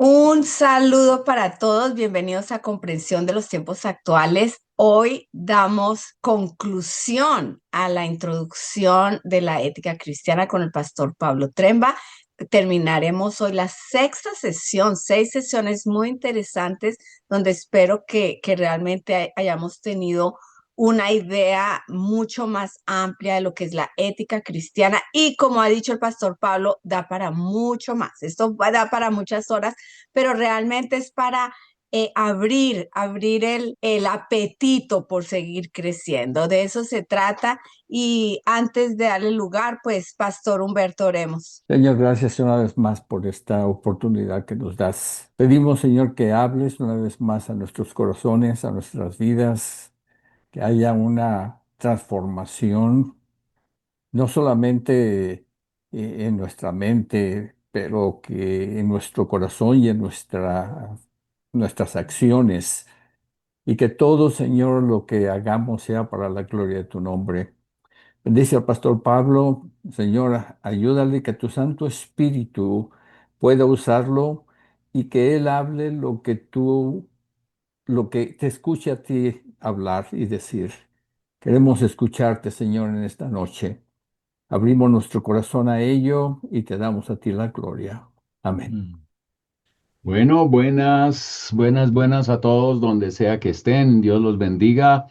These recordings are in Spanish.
Un saludo para todos, bienvenidos a Comprensión de los Tiempos Actuales. Hoy damos conclusión a la introducción de la ética cristiana con el pastor Pablo Tremba. Terminaremos hoy la sexta sesión, 6 sesiones muy interesantes donde espero que realmente hayamos tenido una idea mucho más amplia de lo que es la ética cristiana y como ha dicho el pastor Pablo, da para mucho más. Esto da para muchas horas, pero realmente es para abrir el apetito por seguir creciendo. De eso se trata. Y antes de darle lugar, pues, Pastor Humberto, oremos. Señor, gracias una vez más por esta oportunidad que nos das. Pedimos, Señor, que hables una vez más a nuestros corazones, a nuestras vidas, que haya una transformación, no solamente en nuestra mente, pero que en nuestro corazón y en nuestras acciones, y que todo, Señor, lo que hagamos sea para la gloria de tu nombre. Bendice al pastor Pablo, Señor, ayúdale que tu Santo Espíritu pueda usarlo y que él hable lo que te escuche a ti hablar y decir. Queremos escucharte, Señor, en esta noche. Abrimos nuestro corazón a ello y te damos a ti la gloria. Amén. Mm. Bueno, buenas a todos donde sea que estén. Dios los bendiga.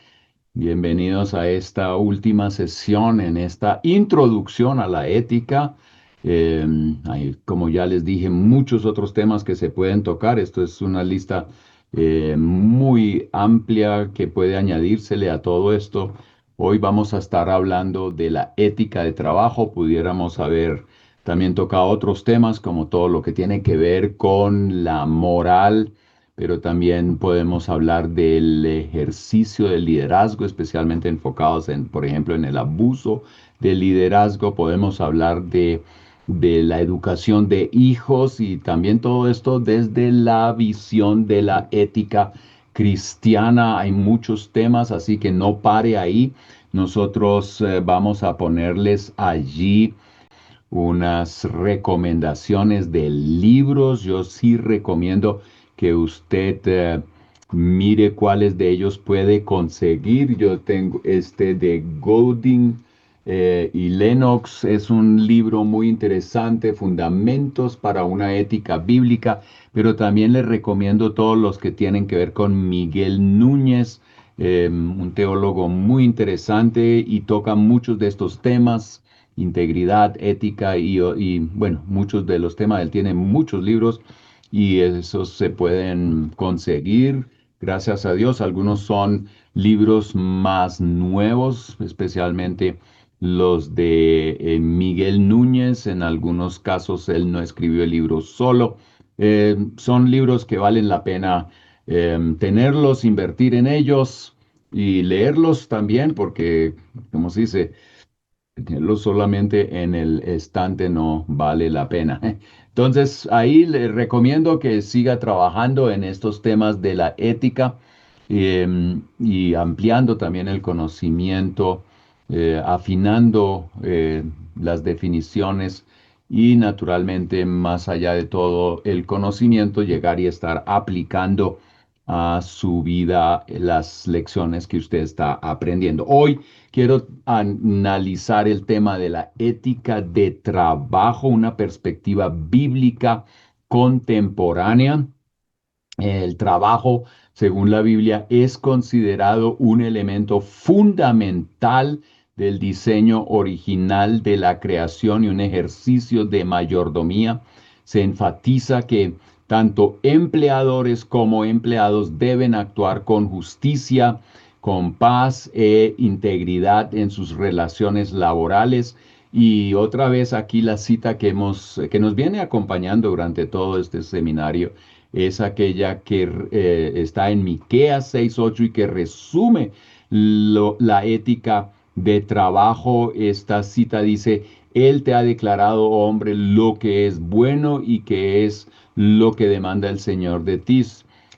Bienvenidos a esta última sesión en esta introducción a la ética. Hay, como ya les dije, muchos otros temas que se pueden tocar. Esto es una lista muy amplia que puede añadírsele a todo esto. Hoy vamos a estar hablando de la ética de trabajo. Pudiéramos haber también tocado otros temas como todo lo que tiene que ver con la moral, pero también podemos hablar del ejercicio del liderazgo, especialmente enfocados en, por ejemplo, en el abuso del liderazgo. Podemos hablar de la educación de hijos y también todo esto desde la visión de la ética cristiana. Hay muchos temas, así que no pare ahí. Nosotros vamos a ponerles allí unas recomendaciones de libros. Yo sí recomiendo que usted mire cuáles de ellos puede conseguir. Yo tengo este de Golding y Lennox. Es un libro muy interesante, Fundamentos para una ética bíblica, pero también les recomiendo todos los que tienen que ver con Miguel Núñez, un teólogo muy interesante y toca muchos de estos temas: integridad, ética y, bueno, muchos de los temas. Él tiene muchos libros y esos se pueden conseguir, gracias a Dios. Algunos son libros más nuevos, especialmente los de Miguel Núñez. En algunos casos él no escribió el libro solo. Son libros que valen la pena tenerlos, invertir en ellos y leerlos también, porque, como se dice, tenerlo solamente en el estante no vale la pena. Entonces, ahí le recomiendo que siga trabajando en estos temas de la ética y ampliando también el conocimiento, afinando las definiciones y naturalmente, más allá de todo el conocimiento, llegar y estar aplicando a su vida las lecciones que usted está aprendiendo. Hoy quiero analizar el tema de la ética de trabajo, una perspectiva bíblica contemporánea. El trabajo, según la Biblia, es considerado un elemento fundamental del diseño original de la creación y un ejercicio de mayordomía. Se enfatiza que tanto empleadores como empleados deben actuar con justicia, con paz e integridad en sus relaciones laborales. Y otra vez aquí la cita que nos viene acompañando durante todo este seminario es aquella que está en Miqueas 6:8 y que resume la ética de trabajo. Esta cita dice: Él te ha declarado, oh hombre, lo que es bueno y que es lo que demanda el Señor de ti,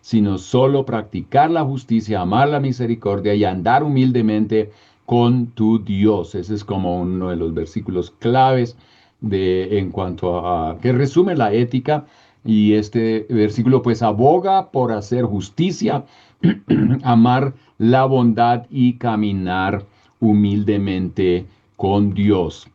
sino solo practicar la justicia, amar la misericordia y andar humildemente con tu Dios. Ese es como uno de los versículos claves en cuanto a que resume la ética. Y este versículo pues aboga por hacer justicia, amar la bondad y caminar humildemente con Dios.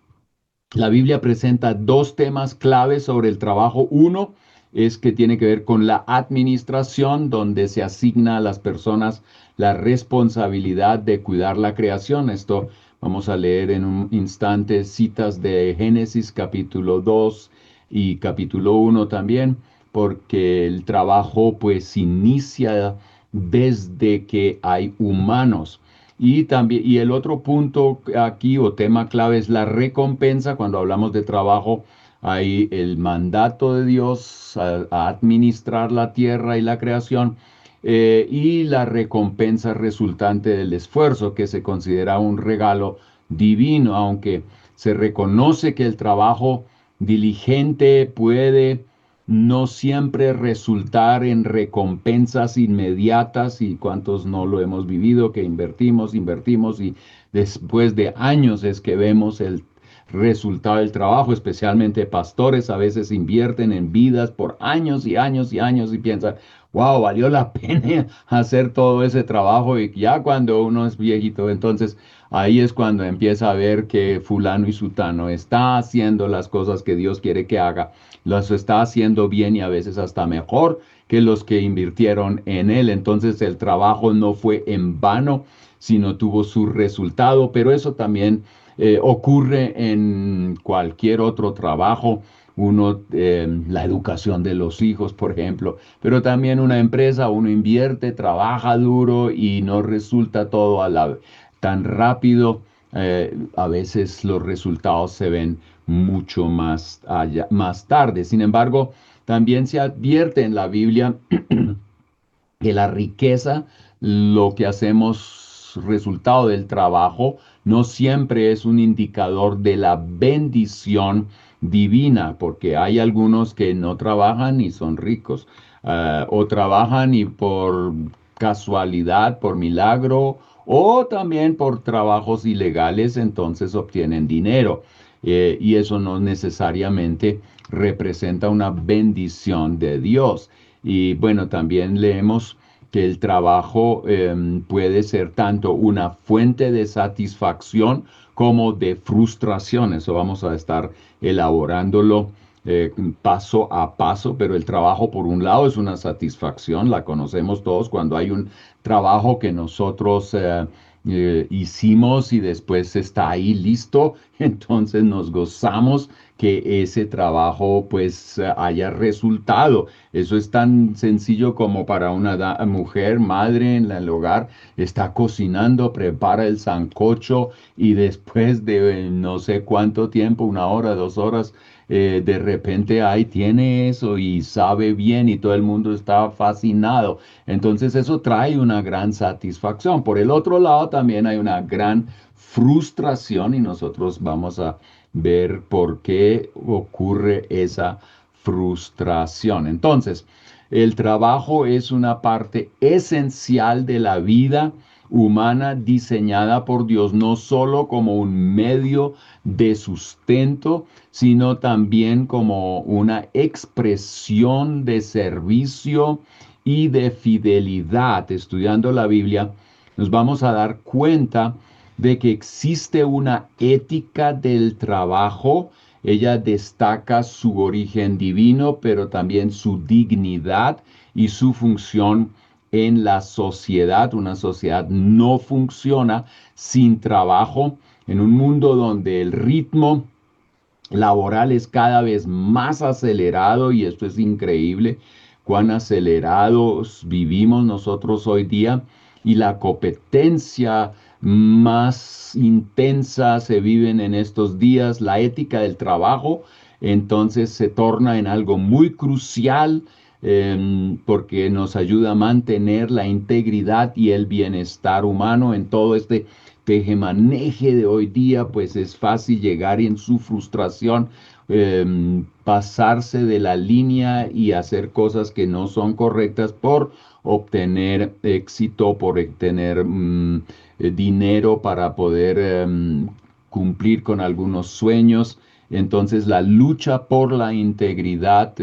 La Biblia presenta dos temas claves sobre el trabajo. Uno es que tiene que ver con la administración, donde se asigna a las personas la responsabilidad de cuidar la creación. Esto vamos a leer en un instante citas de Génesis capítulo 2 y capítulo 1 también, porque el trabajo pues inicia desde que hay humanos. Y también, y el otro punto aquí o tema clave es la recompensa. Cuando hablamos de trabajo, hay el mandato de Dios a administrar la tierra y la creación, y la recompensa resultante del esfuerzo, que se considera un regalo divino, aunque se reconoce que el trabajo diligente puede no siempre resultar en recompensas inmediatas, y cuántos no lo hemos vivido, que invertimos y después de años es que vemos el resultado del trabajo. Especialmente pastores a veces invierten en vidas por años y años y años y piensan, wow, valió la pena hacer todo ese trabajo. Y ya cuando uno es viejito, entonces ahí es cuando empieza a ver que fulano y sutano está haciendo las cosas que Dios quiere que haga, las está haciendo bien y a veces hasta mejor que los que invirtieron en él. Entonces el trabajo no fue en vano, sino tuvo su resultado. Pero eso también ocurre en cualquier otro trabajo. Uno, la educación de los hijos, por ejemplo, pero también una empresa, uno invierte, trabaja duro y no resulta todo tan rápido. A veces los resultados se ven mucho más tarde. Sin embargo, también se advierte en la Biblia que la riqueza, lo que hacemos resultado del trabajo, no siempre es un indicador de la bendición divina, porque hay algunos que no trabajan y son ricos, o trabajan y por casualidad, por milagro, o también por trabajos ilegales, entonces obtienen dinero. Y eso no necesariamente representa una bendición de Dios. Y bueno, también leemos que el trabajo puede ser tanto una fuente de satisfacción como de frustración. Eso vamos a estar elaborándolo paso a paso, pero el trabajo por un lado es una satisfacción, la conocemos todos cuando hay un trabajo que nosotros hicimos y después está ahí listo, entonces nos gozamos que ese trabajo pues haya resultado. Eso es tan sencillo como para una mujer, madre en el hogar, está cocinando, prepara el sancocho y después de no sé cuánto tiempo, 1 hora, 2 horas, de repente ahí tiene eso y sabe bien y todo el mundo está fascinado. Entonces eso trae una gran satisfacción. Por el otro lado también hay una gran frustración y nosotros vamos a ver por qué ocurre esa frustración. Entonces, el trabajo es una parte esencial de la vida humana diseñada por Dios, no solo como un medio de sustento, sino también como una expresión de servicio y de fidelidad. Estudiando la Biblia, nos vamos a dar cuenta de que existe una ética del trabajo. Ella destaca su origen divino, pero también su dignidad y su función en la sociedad. Una sociedad no funciona sin trabajo. En un mundo donde el ritmo laboral es cada vez más acelerado, y esto es increíble, cuán acelerados vivimos nosotros hoy día, y la competencia más intensa se viven en estos días. La ética del trabajo entonces se torna en algo muy crucial, porque nos ayuda a mantener la integridad y el bienestar humano en todo este tejemaneje de hoy día. Pues es fácil llegar y en su frustración pasarse de la línea y hacer cosas que no son correctas por obtener éxito, por obtener dinero para poder cumplir con algunos sueños. entonces la lucha por la integridad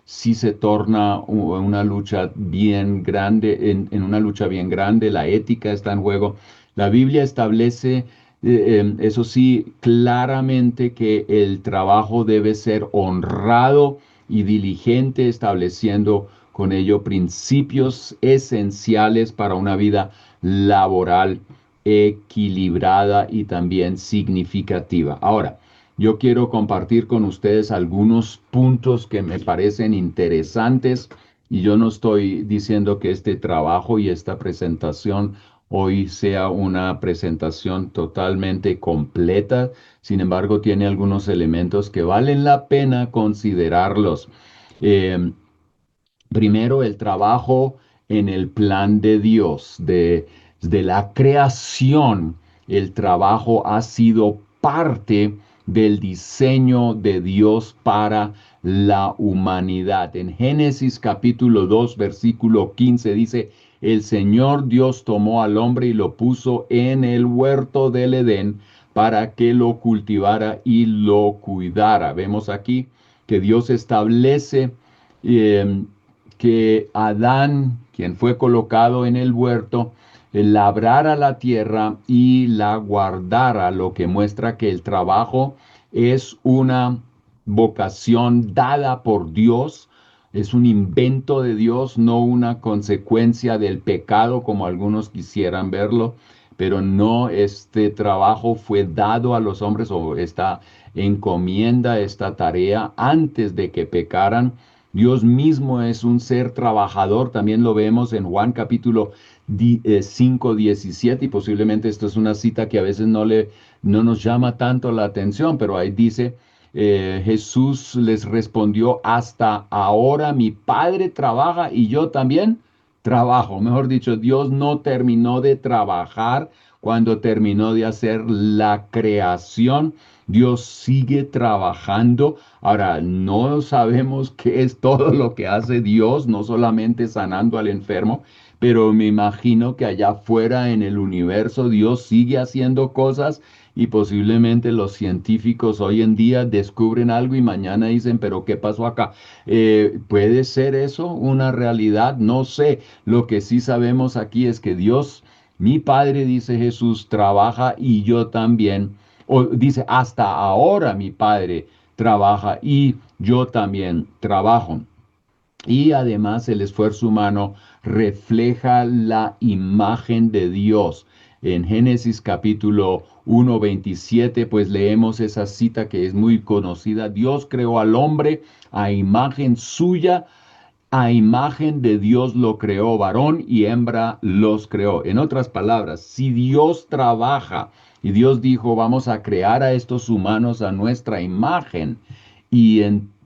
sí se torna una lucha bien grande, en una lucha bien grande, la ética está en juego. La Biblia establece, eso sí, claramente que el trabajo debe ser honrado y diligente, estableciendo con ello principios esenciales para una vida laboral equilibrada y también significativa. Ahora, yo quiero compartir con ustedes algunos puntos que me parecen interesantes y yo no estoy diciendo que este trabajo y esta presentación hoy sea una presentación totalmente completa, sin embargo tiene algunos elementos que valen la pena considerarlos. Eh, Primero, el trabajo en el plan de Dios, de la creación. El trabajo ha sido parte del diseño de Dios para la humanidad. En Génesis capítulo 2, versículo 15 dice, el Señor Dios tomó al hombre y lo puso en el huerto del Edén para que lo cultivara y lo cuidara. Vemos aquí que Dios establece eh, que Adán, quien fue colocado en el huerto, labrara la tierra y la guardara, lo que muestra que el trabajo es una vocación dada por Dios, es un invento de Dios, no una consecuencia del pecado como algunos quisieran verlo, pero no, este trabajo fue dado a los hombres o esta encomienda, esta tarea antes de que pecaran. Dios mismo es un ser trabajador, también lo vemos en Juan capítulo 5, 17, y posiblemente esto es una cita que a veces no nos llama tanto la atención, pero ahí dice, Jesús les respondió, hasta ahora mi Padre trabaja y yo también trabajo. Mejor dicho, Dios no terminó de trabajar cuando terminó de hacer la creación. Dios sigue trabajando. Ahora, no sabemos qué es todo lo que hace Dios, no solamente sanando al enfermo, pero me imagino que allá afuera en el universo Dios sigue haciendo cosas y posiblemente los científicos hoy en día descubren algo y mañana dicen, pero ¿qué pasó acá? ¿Puede ser eso una realidad? No sé. Lo que sí sabemos aquí es que Dios, mi Padre, dice Jesús, trabaja y yo también. O dice, hasta ahora mi Padre trabaja y yo también trabajo. Y además el esfuerzo humano refleja la imagen de Dios. En Génesis capítulo 1:27, pues leemos esa cita que es muy conocida. Dios creó al hombre a imagen suya, a imagen de Dios lo creó, varón y hembra los creó. En otras palabras, si Dios trabaja y Dios dijo, vamos a crear a estos humanos a nuestra imagen y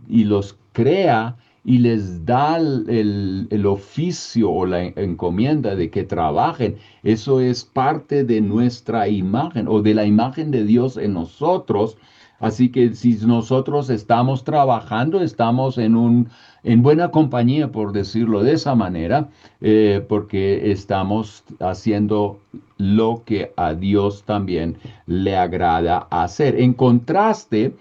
los crea y les da el oficio o la encomienda de que trabajen, eso es parte de nuestra imagen o de la imagen de Dios en nosotros. Así que si nosotros estamos trabajando, estamos en buena compañía, por decirlo de esa manera, porque estamos haciendo lo que a Dios también le agrada hacer. En contraste,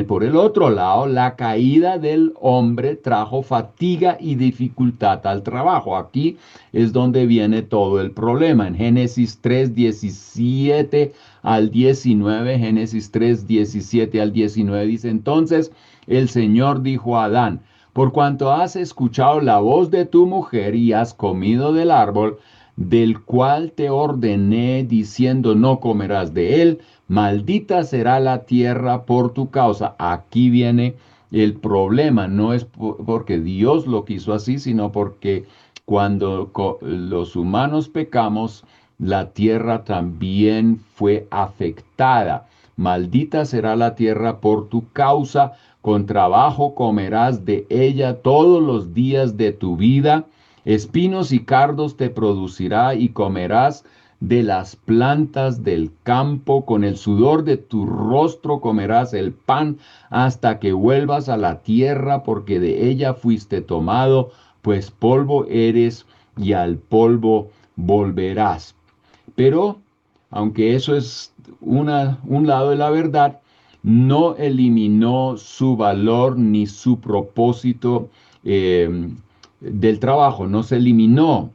por el otro lado, la caída del hombre trajo fatiga y dificultad al trabajo. Aquí es donde viene todo el problema. En Génesis 3:17 al 19, Génesis 3:17 al 19 dice, entonces el Señor dijo a Adán, por cuanto has escuchado la voz de tu mujer y has comido del árbol, del cual te ordené diciendo no comerás de él, maldita será la tierra por tu causa. Aquí viene el problema, no es porque Dios lo quiso así, sino porque cuando los humanos pecamos, la tierra también fue afectada. Maldita será la tierra por tu causa, con trabajo comerás de ella todos los días de tu vida, espinos y cardos te producirá y comerás de las plantas del campo, con el sudor de tu rostro comerás el pan hasta que vuelvas a la tierra, porque de ella fuiste tomado, pues polvo eres y al polvo volverás. Pero, aunque eso es un lado de la verdad, no eliminó su valor ni su propósito del trabajo, no se eliminó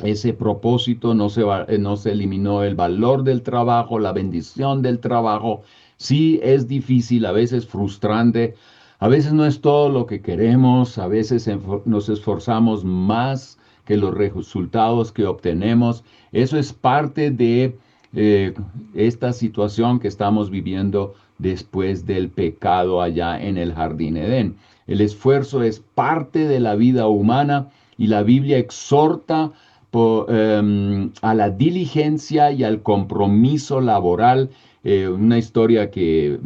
ese propósito, no se eliminó el valor del trabajo, la bendición del trabajo. Sí es difícil, a veces frustrante, a veces no es todo lo que queremos, a veces nos esforzamos más que los resultados que obtenemos. Eso es parte de eh, esta situación que estamos viviendo después del pecado allá en el jardín Edén. El esfuerzo es parte de la vida humana y la Biblia exhorta a la diligencia y al compromiso laboral. Una historia que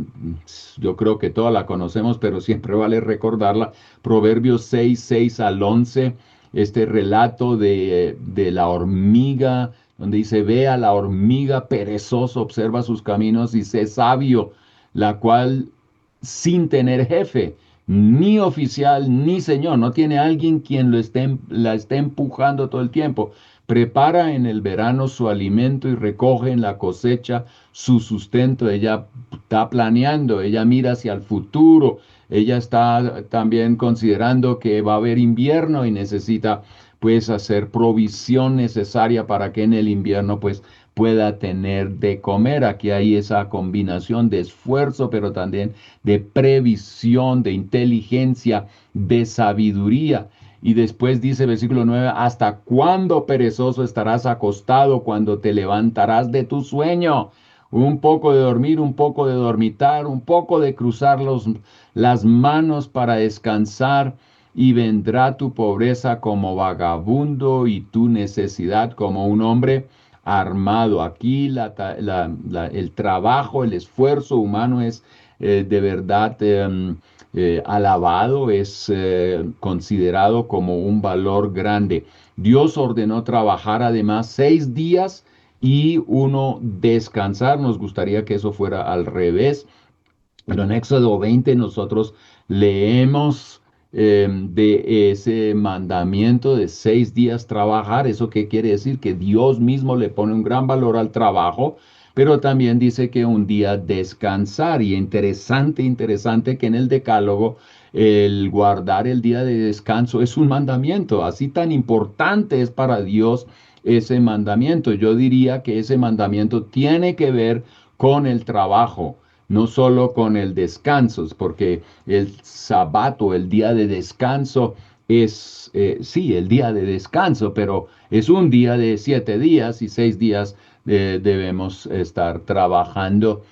yo creo que toda la conocemos, pero siempre vale recordarla. Proverbios 6, 6 al 11, este relato de la hormiga, donde dice, ve a la hormiga perezoso, observa sus caminos y sé sabio, la cual sin tener jefe, ni oficial, ni señor, no tiene alguien quien la esté empujando todo el tiempo. Prepara en el verano su alimento y recoge en la cosecha su sustento. Ella está planeando, ella mira hacia el futuro, ella está también considerando que va a haber invierno y necesita pues hacer provisión necesaria para que en el invierno pues pueda tener de comer. Aquí hay esa combinación de esfuerzo, pero también de previsión, de inteligencia, de sabiduría. Y después dice versículo 9, ¿hasta cuándo, perezoso, estarás acostado cuando te levantarás de tu sueño? Un poco de dormir, un poco de dormitar, un poco de cruzar las manos para descansar, y vendrá tu pobreza como vagabundo y tu necesidad como un hombre armado. Aquí el trabajo, el esfuerzo humano es de verdad alabado, es considerado como un valor grande. Dios ordenó trabajar además 6 días y uno descansar. Nos gustaría que eso fuera al revés, pero en Éxodo 20 nosotros leemos de ese mandamiento de 6 días trabajar. ¿Eso qué quiere decir? Que Dios mismo le pone un gran valor al trabajo, pero también dice que un día descansar. Y interesante, interesante que en el Decálogo el guardar el día de descanso es un mandamiento. Así tan importante es para Dios ese mandamiento. Yo diría que ese mandamiento tiene que ver con el trabajo, no solo con el descanso, porque el sabato, el día de descanso, es, sí, el día de descanso, pero es un día de 7 días y 6 días debemos estar trabajando.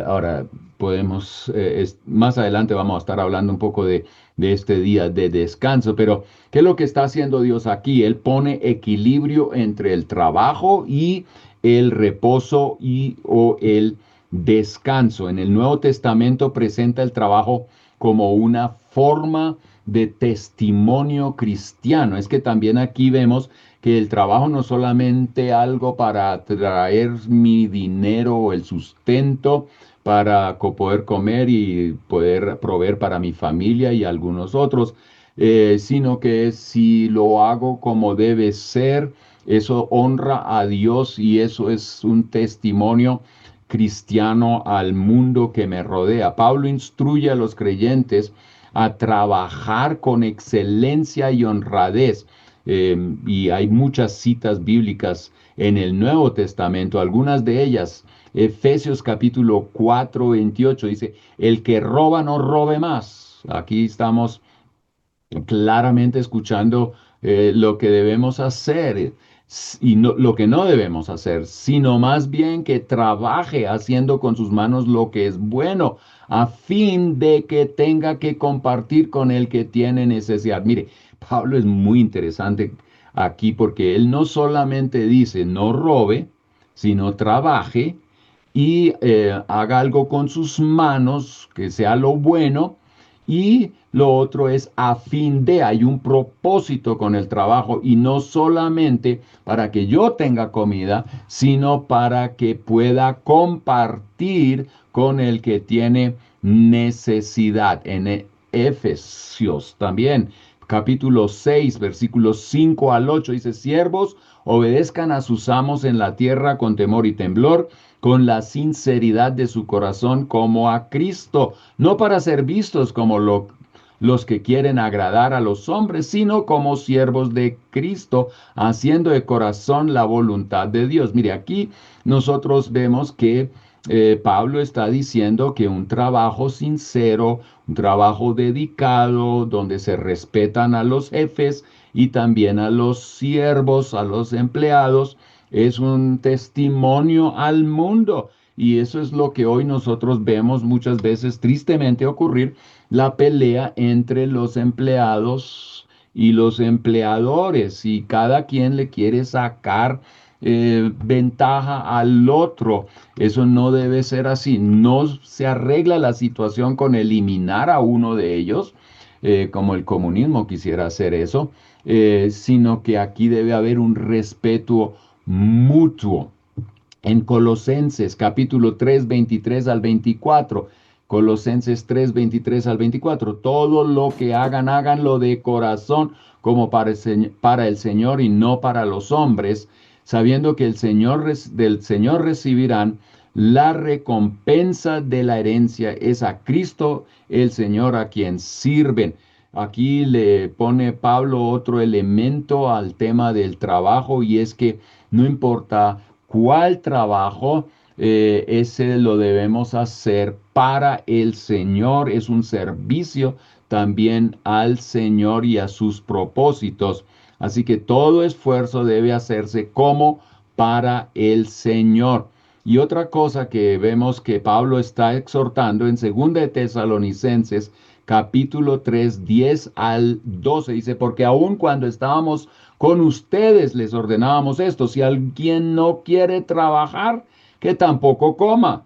Ahora, podemos, más adelante vamos a estar hablando un poco de este día de descanso, pero ¿qué es lo que está haciendo Dios aquí? Él pone equilibrio entre el trabajo y el reposo o el descanso. En el Nuevo Testamento presenta el trabajo como una forma de testimonio cristiano. Es que también aquí vemos que el trabajo no es solamente algo para traer mi dinero o el sustento para poder comer y poder proveer para mi familia y algunos otros, sino que si lo hago como debe ser, eso honra a Dios y eso es un testimonio cristiano al mundo que me rodea. Pablo instruye a los creyentes a trabajar con excelencia y honradez. Y hay muchas citas bíblicas en el Nuevo Testamento, algunas de ellas, Efesios capítulo 4, 28, dice, el que roba no robe más. Aquí estamos claramente escuchando lo que debemos hacer y lo que no debemos hacer, sino más bien que trabaje haciendo con sus manos lo que es bueno, a fin de que tenga que compartir con el que tiene necesidad. Mire, Pablo es muy interesante aquí porque él no solamente dice no robe, sino trabaje y haga algo con sus manos, que sea lo bueno, y lo otro es a fin de, hay un propósito con el trabajo y no solamente para que yo tenga comida, sino para que pueda compartir con el que tiene necesidad. En Efesios también, capítulo 6, versículos 5 al 8, dice, siervos, obedezcan a sus amos en la tierra con temor y temblor, con la sinceridad de su corazón como a Cristo, no para ser vistos como los que quieren agradar a los hombres, sino como siervos de Cristo, haciendo de corazón la voluntad de Dios. Mire, aquí nosotros vemos que Pablo está diciendo que un trabajo sincero, un trabajo dedicado, donde se respetan a los jefes y también a los siervos, a los empleados, es un testimonio al mundo. Y eso es lo que hoy nosotros vemos muchas veces tristemente ocurrir, la pelea entre los empleados y los empleadores, y cada quien le quiere sacar ventaja al otro. Eso no debe ser así. No se arregla la situación con eliminar a uno de ellos, como el comunismo quisiera hacer eso, sino que aquí debe haber un respeto mutuo. En Colosenses capítulo 3 23 al 24, Colosenses 3 23 al 24, todo lo que hagan, háganlo de corazón como para el Señor y no para los hombres, sabiendo que del Señor recibirán la recompensa de la herencia, es a Cristo el Señor a quien sirven. Aquí le pone Pablo otro elemento al tema del trabajo, y es que no importa cuál trabajo, ese lo debemos hacer para el Señor. Es un servicio también al Señor y a sus propósitos. Así que todo esfuerzo debe hacerse como para el Señor. Y otra cosa que vemos que Pablo está exhortando en 2 de Tesalonicenses capítulo 3 10 al 12, dice, porque aun cuando estábamos con ustedes les ordenábamos esto: si alguien no quiere trabajar, que tampoco coma.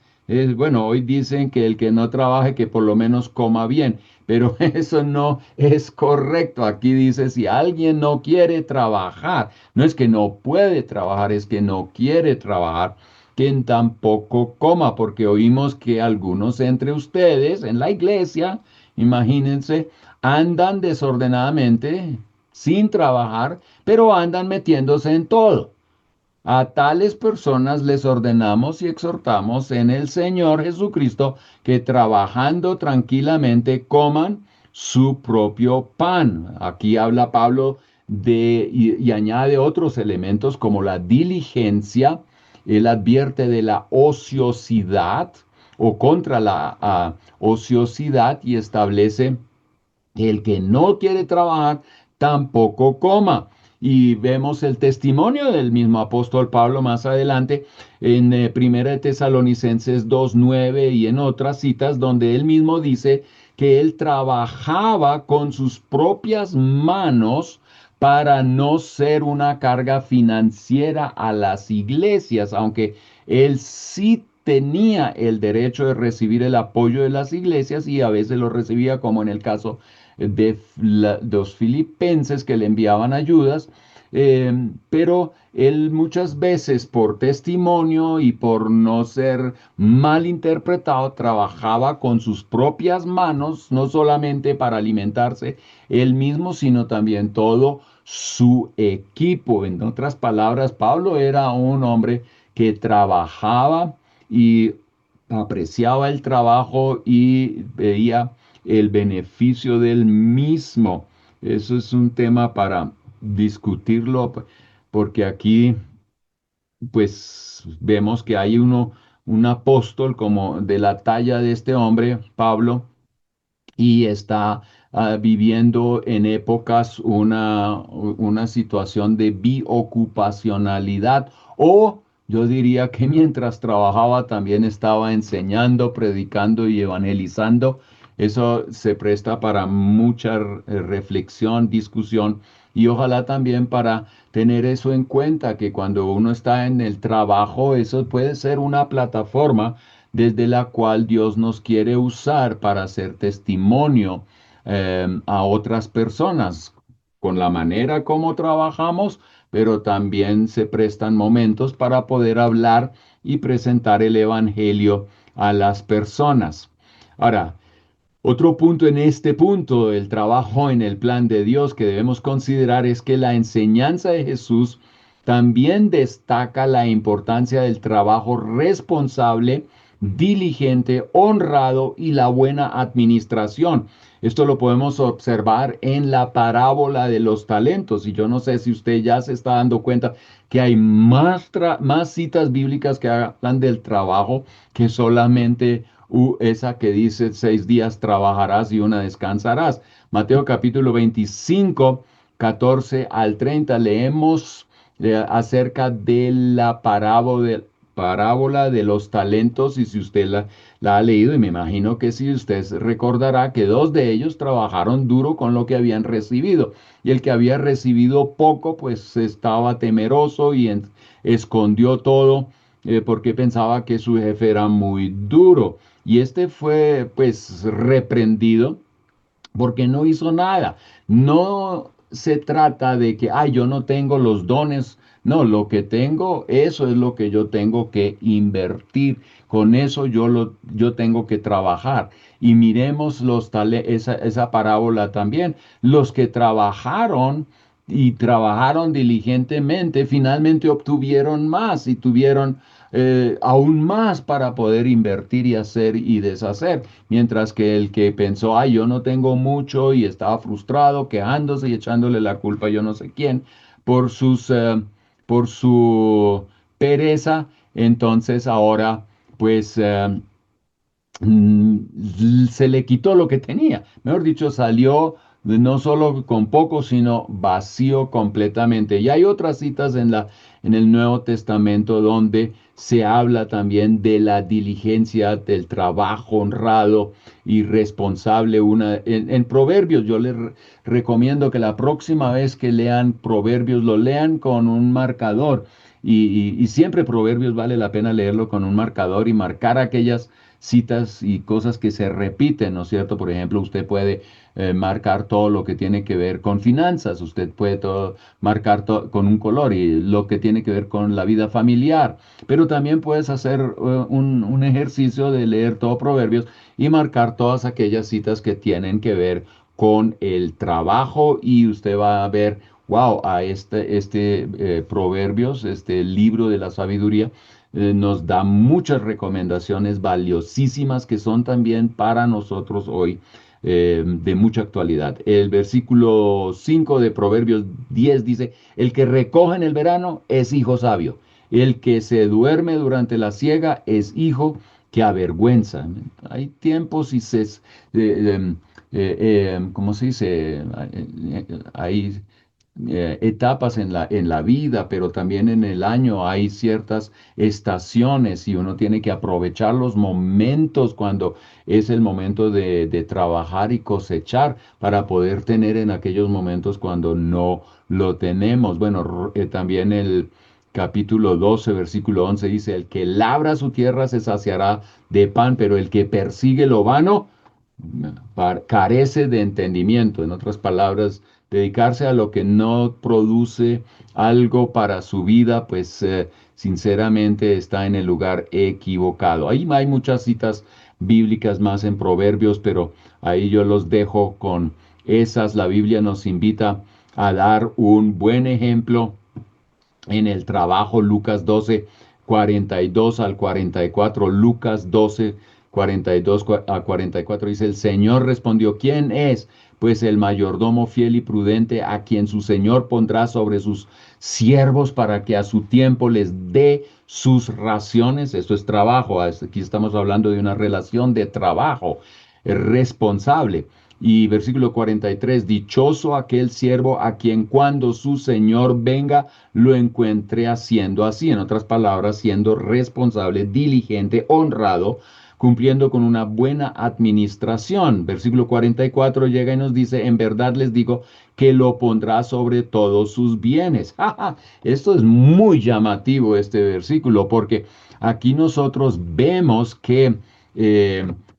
Bueno, hoy dicen que el que no trabaje, que por lo menos coma bien, pero eso no es correcto. Aquí dice, si alguien no quiere trabajar, no es que no puede trabajar, es que no quiere trabajar, que tampoco coma, porque oímos que algunos entre ustedes en la iglesia, imagínense, andan desordenadamente, sin trabajar, pero andan metiéndose en todo. A tales personas les ordenamos y exhortamos en el Señor Jesucristo que trabajando tranquilamente coman su propio pan. Aquí habla Pablo y añade otros elementos como la diligencia. Él advierte de la ociosidad o contra la ociosidad, y establece el que no quiere trabajar tampoco coma. Y vemos el testimonio del mismo apóstol Pablo más adelante en 1 de Tesalonicenses 2:9 y en otras citas, donde él mismo dice que él trabajaba con sus propias manos para no ser una carga financiera a las iglesias, aunque él sí tenía el derecho de recibir el apoyo de las iglesias, y a veces lo recibía, como en el caso de los filipenses que le enviaban ayudas, pero él muchas veces, por testimonio y por no ser mal interpretado, trabajaba con sus propias manos, no solamente para alimentarse él mismo, sino también todo su equipo. En otras palabras, Pablo era un hombre que trabajaba y apreciaba el trabajo y veía el beneficio del mismo. Eso es un tema para discutirlo, porque aquí pues vemos que hay un apóstol como de la talla de este hombre, Pablo, y está viviendo en épocas una situación de biocupacionalidad, o yo diría que mientras trabajaba también estaba enseñando, predicando y evangelizando. Eso se presta para mucha reflexión, discusión, y ojalá también para tener eso en cuenta, que cuando uno está en el trabajo, eso puede ser una plataforma desde la cual Dios nos quiere usar para hacer testimonio a otras personas con la manera como trabajamos, pero también se prestan momentos para poder hablar y presentar el Evangelio a las personas. Ahora, otro punto en este punto, el trabajo en el plan de Dios que debemos considerar, es que la enseñanza de Jesús también destaca la importancia del trabajo responsable, diligente, honrado y la buena administración. Esto lo podemos observar en la parábola de los talentos. Y yo no sé si usted ya se está dando cuenta que hay más citas bíblicas que hablan del trabajo que solamente esa que dice 6 días trabajarás y una descansarás. Mateo capítulo 25, 14 al 30 leemos acerca de la parábola de los talentos, y si usted la ha leído, y me imagino que sí, usted recordará que dos de ellos trabajaron duro con lo que habían recibido, y el que había recibido poco, pues estaba temeroso y escondió todo porque pensaba que su jefe era muy duro, y este fue pues reprendido porque no hizo nada. No se trata de que, ay, yo no tengo los dones. No, lo que tengo, eso es lo que yo tengo que invertir. Con eso yo tengo que trabajar. Y miremos esa parábola también. Los que trabajaron y trabajaron diligentemente, finalmente obtuvieron más y tuvieron aún más para poder invertir y hacer y deshacer. Mientras que el que pensó, ay, yo no tengo mucho y estaba frustrado, quejándose y echándole la culpa a yo no sé quién por su pereza, entonces ahora pues se le quitó lo que tenía. Mejor dicho, salió no solo con poco, sino vacío completamente. Y hay otras citas en el Nuevo Testamento donde se habla también de la diligencia, del trabajo honrado y responsable. En Proverbios, yo les recomiendo que la próxima vez que lean Proverbios, lo lean con un marcador. Y siempre Proverbios vale la pena leerlo con un marcador y marcar aquellas citas y cosas que se repiten, ¿no es cierto? Por ejemplo, usted puede marcar todo lo que tiene que ver con finanzas, usted puede marcar con un color y lo que tiene que ver con la vida familiar, pero también puedes hacer un ejercicio de leer todo Proverbios y marcar todas aquellas citas que tienen que ver con el trabajo, y usted va a ver, wow, a este Proverbios, este libro de la sabiduría, nos da muchas recomendaciones valiosísimas que son también para nosotros hoy de mucha actualidad. El versículo 5 de Proverbios 10 dice, el que recoge en el verano es hijo sabio, el que se duerme durante la siega es hijo que avergüenza. Hay tiempos y ¿cómo se dice? Hay etapas en la vida, pero también en el año hay ciertas estaciones y uno tiene que aprovechar los momentos cuando es el momento de trabajar y cosechar para poder tener en aquellos momentos cuando no lo tenemos. Bueno, también el capítulo 12, versículo 11 dice, el que labra su tierra se saciará de pan, pero el que persigue lo vano carece de entendimiento. En otras palabras, dedicarse a lo que no produce algo para su vida, pues sinceramente está en el lugar equivocado. Ahí hay muchas citas bíblicas más en Proverbios, pero ahí yo los dejo con esas. La Biblia nos invita a dar un buen ejemplo en el trabajo. Lucas 12, 42 al 44. Lucas 12, 42 a 44 dice, el Señor respondió, ¿quién es? Pues el mayordomo fiel y prudente a quien su Señor pondrá sobre sus siervos para que a su tiempo les dé sus raciones. Esto es trabajo. Aquí estamos hablando de una relación de trabajo responsable. Y versículo 43, dichoso aquel siervo a quien cuando su Señor venga lo encuentre haciendo así. En otras palabras, siendo responsable, diligente, honrado, cumpliendo con una buena administración. Versículo 44 llega y nos dice, en verdad les digo que lo pondrá sobre todos sus bienes. Esto es muy llamativo, este versículo, porque aquí nosotros vemos que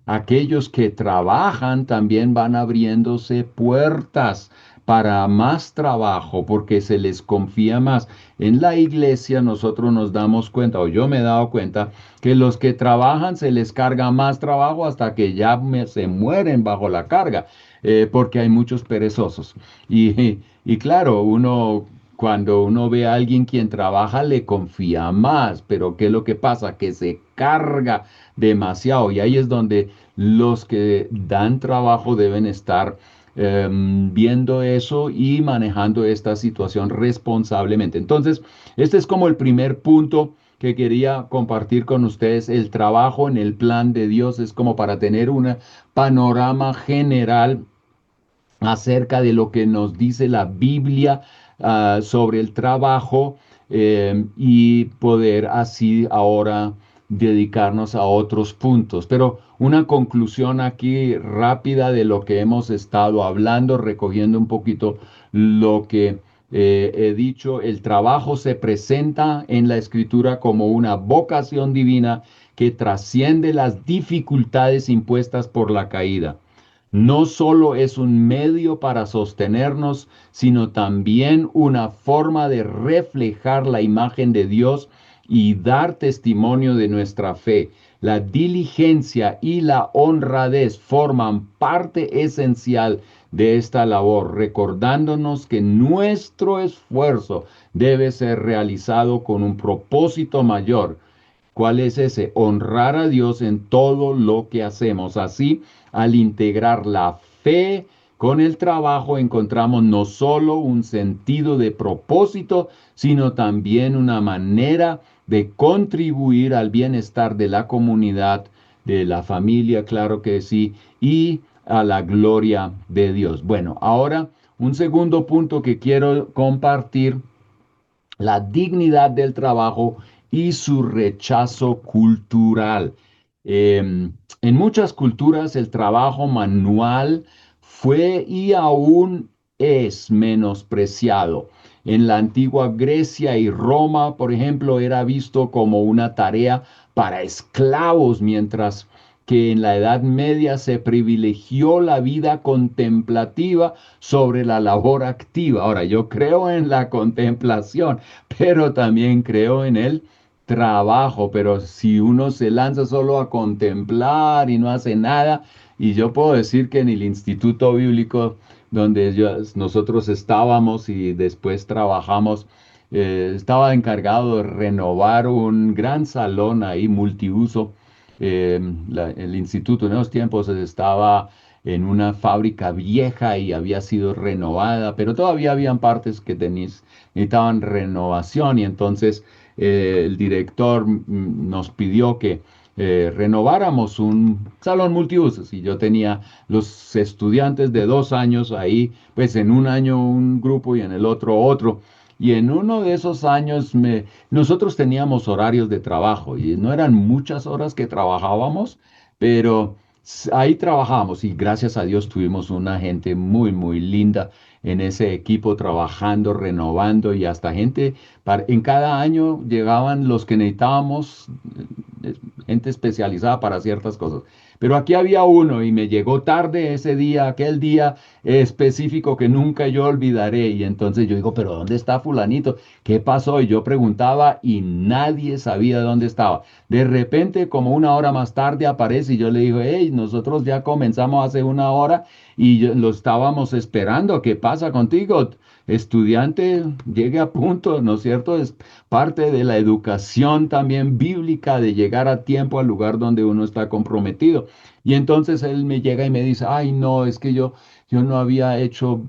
aquellos que trabajan también van abriéndose puertas para más trabajo porque se les confía más. En la iglesia nosotros nos damos cuenta, o yo me he dado cuenta, que los que trabajan se les carga más trabajo hasta que ya se mueren bajo la carga, porque hay muchos perezosos. Y claro, uno cuando uno ve a alguien quien trabaja, le confía más, pero ¿qué es lo que pasa? Que se carga demasiado y ahí es donde los que dan trabajo deben estar viendo eso y manejando esta situación responsablemente. Entonces, este es como el primer punto que quería compartir con ustedes. El trabajo en el plan de Dios es como para tener un panorama general acerca de lo que nos dice la Biblia sobre el trabajo y poder así ahora dedicarnos a otros puntos. Pero una conclusión aquí rápida de lo que hemos estado hablando, recogiendo un poquito lo que he dicho. El trabajo se presenta en la Escritura como una vocación divina que trasciende las dificultades impuestas por la caída. No solo es un medio para sostenernos, sino también una forma de reflejar la imagen de Dios y dar testimonio de nuestra fe. La diligencia y la honradez forman parte esencial de esta labor, recordándonos que nuestro esfuerzo debe ser realizado con un propósito mayor. ¿Cuál es ese? Honrar a Dios en todo lo que hacemos. Así, al integrar la fe con el trabajo, encontramos no solo un sentido de propósito, sino también una manera de contribuir al bienestar de la comunidad, de la familia, claro que sí, y a la gloria de Dios. Bueno, ahora un segundo punto que quiero compartir, la dignidad del trabajo y su rechazo cultural. En muchas culturas el trabajo manual fue y aún es menospreciado. En la antigua Grecia y Roma, por ejemplo, era visto como una tarea para esclavos, mientras que en la Edad Media se privilegió la vida contemplativa sobre la labor activa. Ahora, yo creo en la contemplación, pero también creo en el trabajo, pero si uno se lanza solo a contemplar y no hace nada, y yo puedo decir que en el Instituto Bíblico donde nosotros estábamos y después trabajamos, estaba encargado de renovar un gran salón ahí multiuso. El instituto en esos tiempos estaba en una fábrica vieja y había sido renovada, pero todavía habían partes que necesitaban renovación y entonces el director nos pidió que renováramos un salón multiusos y yo tenía los estudiantes de 2 años ahí, pues en un año un grupo y en el otro otro. Y en uno de esos años nosotros teníamos horarios de trabajo y no eran muchas horas que trabajábamos, pero ahí trabajamos y gracias a Dios tuvimos una gente muy, muy linda en ese equipo trabajando, renovando y hasta gente, en cada año llegaban los que necesitábamos, gente especializada para ciertas cosas. Pero aquí había uno y me llegó tarde ese día, aquel día específico que nunca yo olvidaré. Y entonces yo digo, pero ¿dónde está fulanito? ¿Qué pasó? Y yo preguntaba y nadie sabía dónde estaba. De repente, como una hora más tarde aparece y yo le digo, hey, nosotros ya comenzamos hace una hora y lo estábamos esperando. ¿Qué pasa contigo? Estudiante, llegue a punto, ¿no es cierto? Es parte de la educación también bíblica de llegar a tiempo al lugar donde uno está comprometido. Y entonces él me llega y me dice, ay, no, es que yo no había hecho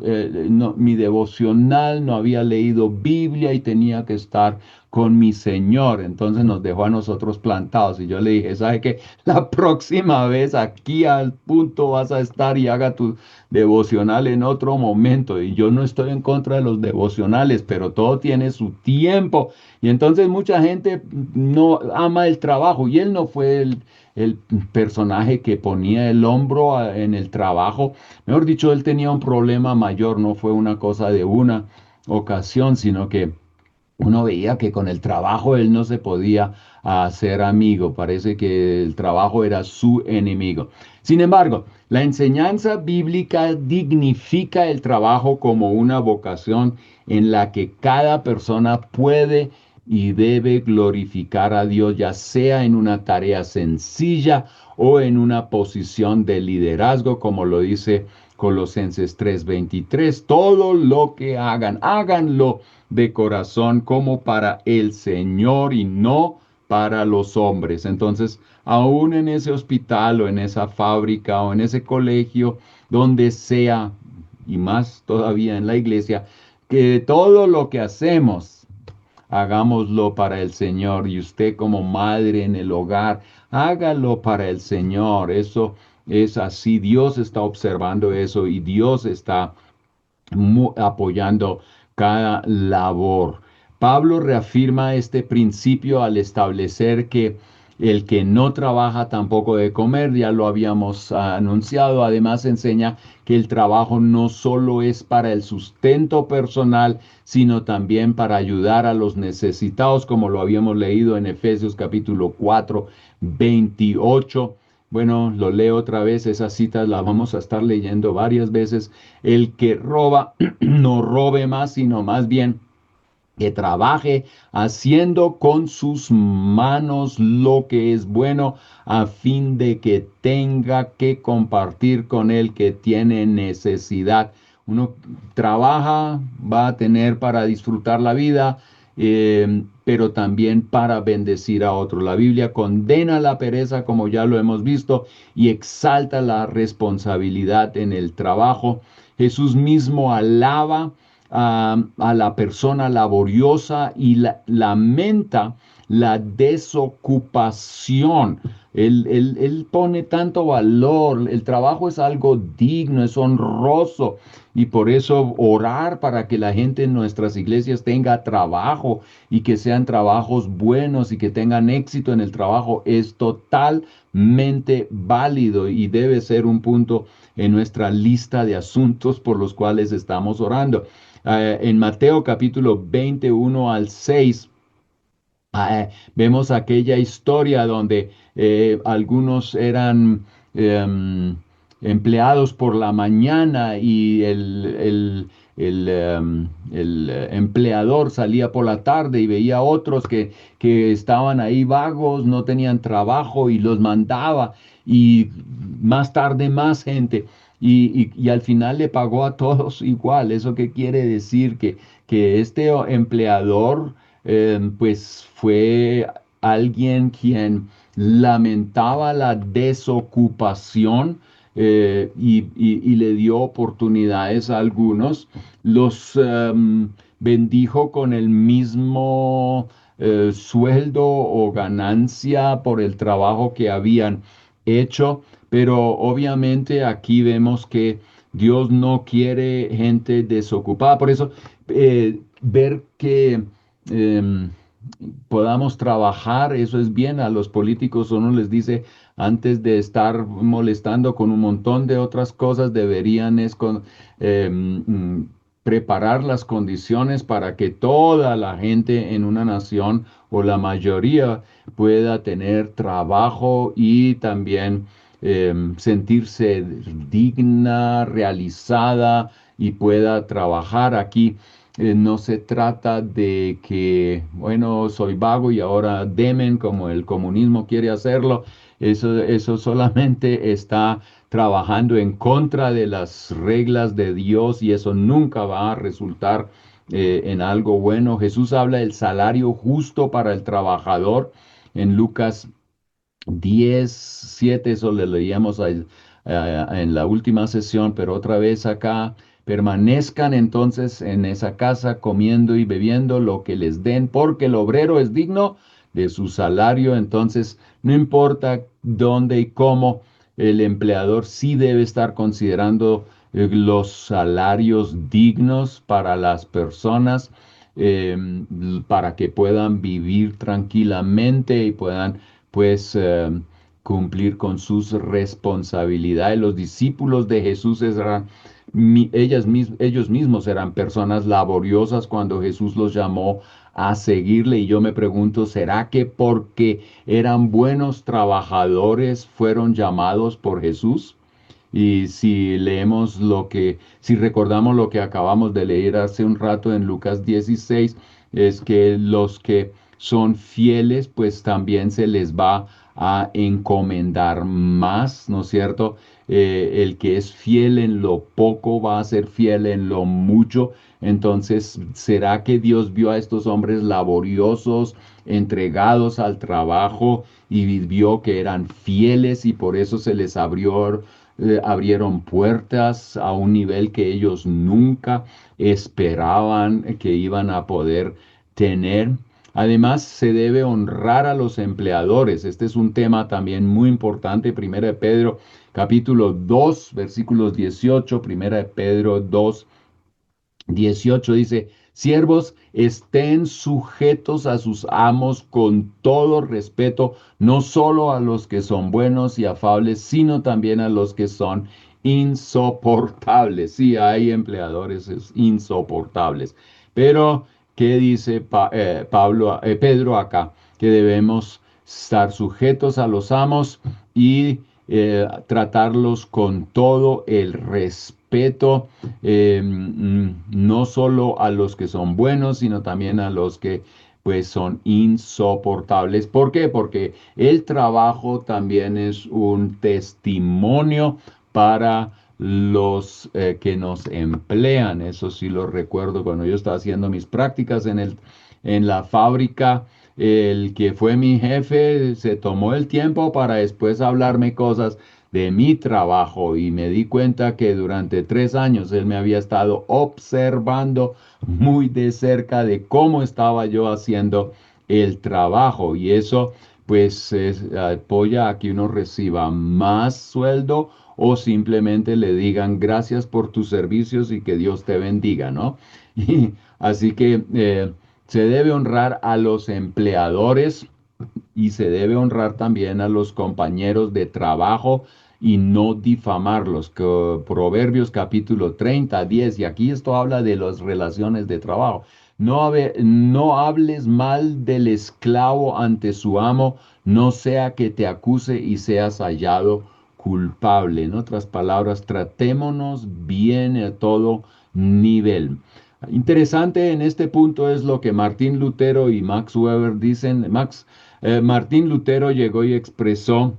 mi devocional, no había leído Biblia y tenía que estar con mi Señor. Entonces nos dejó a nosotros plantados y yo le dije, ¿sabe qué? La próxima vez aquí al punto vas a estar y haga tu devocional en otro momento. Y yo no estoy en contra de los devocionales, pero todo tiene su tiempo. Y entonces mucha gente no ama el trabajo y él no fue el personaje que ponía el hombro en el trabajo. Mejor dicho, él tenía un problema mayor, no fue una cosa de una ocasión, sino que uno veía que con el trabajo él no se podía hacer amigo, parece que el trabajo era su enemigo. Sin embargo, la enseñanza bíblica dignifica el trabajo como una vocación en la que cada persona puede y debe glorificar a Dios, ya sea en una tarea sencilla o en una posición de liderazgo, como lo dice Colosenses 3:23, todo lo que hagan, háganlo de corazón como para el Señor y no para los hombres. Entonces, aún en ese hospital o en esa fábrica o en ese colegio, donde sea, y más todavía en la iglesia, que todo lo que hacemos, hagámoslo para el Señor. Y usted como madre en el hogar, hágalo para el Señor. Eso es así. Dios está observando eso y Dios está apoyando cada labor. Pablo reafirma este principio al establecer que el que no trabaja tampoco debe comer, ya lo habíamos anunciado. Además enseña que el trabajo no solo es para el sustento personal, sino también para ayudar a los necesitados, como lo habíamos leído en Efesios capítulo 4, 28. Bueno, lo leo otra vez, esas citas las vamos a estar leyendo varias veces. El que roba, no robe más, sino más bien que trabaje haciendo con sus manos lo que es bueno, a fin de que tenga que compartir con el que tiene necesidad. Uno trabaja, va a tener para disfrutar la vida, pero también para bendecir a otros. La Biblia condena la pereza, como ya lo hemos visto, y exalta la responsabilidad en el trabajo. Jesús mismo alaba a la persona laboriosa y lamenta la desocupación. Él pone tanto valor, el trabajo es algo digno, es honroso, y por eso orar para que la gente en nuestras iglesias tenga trabajo y que sean trabajos buenos y que tengan éxito en el trabajo es totalmente válido y debe ser un punto en nuestra lista de asuntos por los cuales estamos orando. En Mateo capítulo 21 al 6, vemos aquella historia donde algunos eran empleados por la mañana y el empleador salía por la tarde y veía a otros que estaban ahí vagos, no tenían trabajo y los mandaba y más tarde más gente. Y al final le pagó a todos igual. ¿Eso qué quiere decir? Que este empleador pues fue alguien quien lamentaba la desocupación y le dio oportunidades a algunos, los bendijo con el mismo sueldo o ganancia por el trabajo que habían hecho, pero obviamente aquí vemos que Dios no quiere gente desocupada. Por eso ver que em, podamos trabajar, eso es bien. A los políticos uno les dice, antes de estar molestando con un montón de otras cosas, deberían preparar las condiciones para que toda la gente en una nación o la mayoría pueda tener trabajo y también sentirse digna, realizada y pueda trabajar aquí. No se trata de que, bueno, soy vago y ahora demen como el comunismo quiere hacerlo. Eso solamente está trabajando en contra de las reglas de Dios y eso nunca va a resultar en algo bueno. Jesús habla del salario justo para el trabajador en Lucas 10:7, eso le leíamos en la última sesión, pero otra vez acá. Permanezcan entonces en esa casa comiendo y bebiendo lo que les den, porque el obrero es digno de su salario. Entonces, no importa dónde y cómo, el empleador sí debe estar considerando los salarios dignos para las personas, eh, para que puedan vivir tranquilamente y puedan pues cumplir con sus responsabilidades. Los discípulos de Jesús eran ellos mismos eran personas laboriosas cuando Jesús los llamó a seguirle. Y yo me pregunto, ¿será que porque eran buenos trabajadores fueron llamados por Jesús? Y si recordamos lo que acabamos de leer hace un rato en Lucas 16, es que los que son fieles, pues también se les va a encomendar más, ¿no es cierto? el que es fiel en lo poco va a ser fiel en lo mucho. Entonces, ¿será que Dios vio a estos hombres laboriosos, entregados al trabajo y vio que eran fieles y por eso se les abrieron puertas a un nivel que ellos nunca esperaban que iban a poder tener? Además, se debe honrar a los empleadores. Este es un tema también muy importante. Primera de Pedro, capítulo 2, versículos 18. Primera de Pedro 2, 18 dice: siervos, estén sujetos a sus amos con todo respeto, no solo a los que son buenos y afables, sino también a los que son insoportables. Sí, hay empleadores insoportables. Pero, ¿qué dice Pedro acá? Que debemos estar sujetos a los amos y tratarlos con todo el respeto, no solo a los que son buenos, sino también a los que pues son insoportables. ¿Por qué? Porque el trabajo también es un testimonio para los que nos emplean. Eso sí lo recuerdo cuando yo estaba haciendo mis prácticas en la fábrica. El que fue mi jefe se tomó el tiempo para después hablarme cosas de mi trabajo y me di cuenta que durante 3 años él me había estado observando muy de cerca de cómo estaba yo haciendo el trabajo, y eso pues apoya a que uno reciba más sueldo o simplemente le digan gracias por tus servicios y que Dios te bendiga, ¿no? Y así que se debe honrar a los empleadores y se debe honrar también a los compañeros de trabajo y no difamarlos. Proverbios capítulo 30 10, y aquí esto habla de las relaciones de trabajo. No hables mal del esclavo ante su amo, no sea que te acuse y seas hallado culpable. En otras palabras, tratémonos bien a todo nivel. Interesante en este punto es lo que Martín Lutero y Max Weber dicen. Martín Lutero llegó y expresó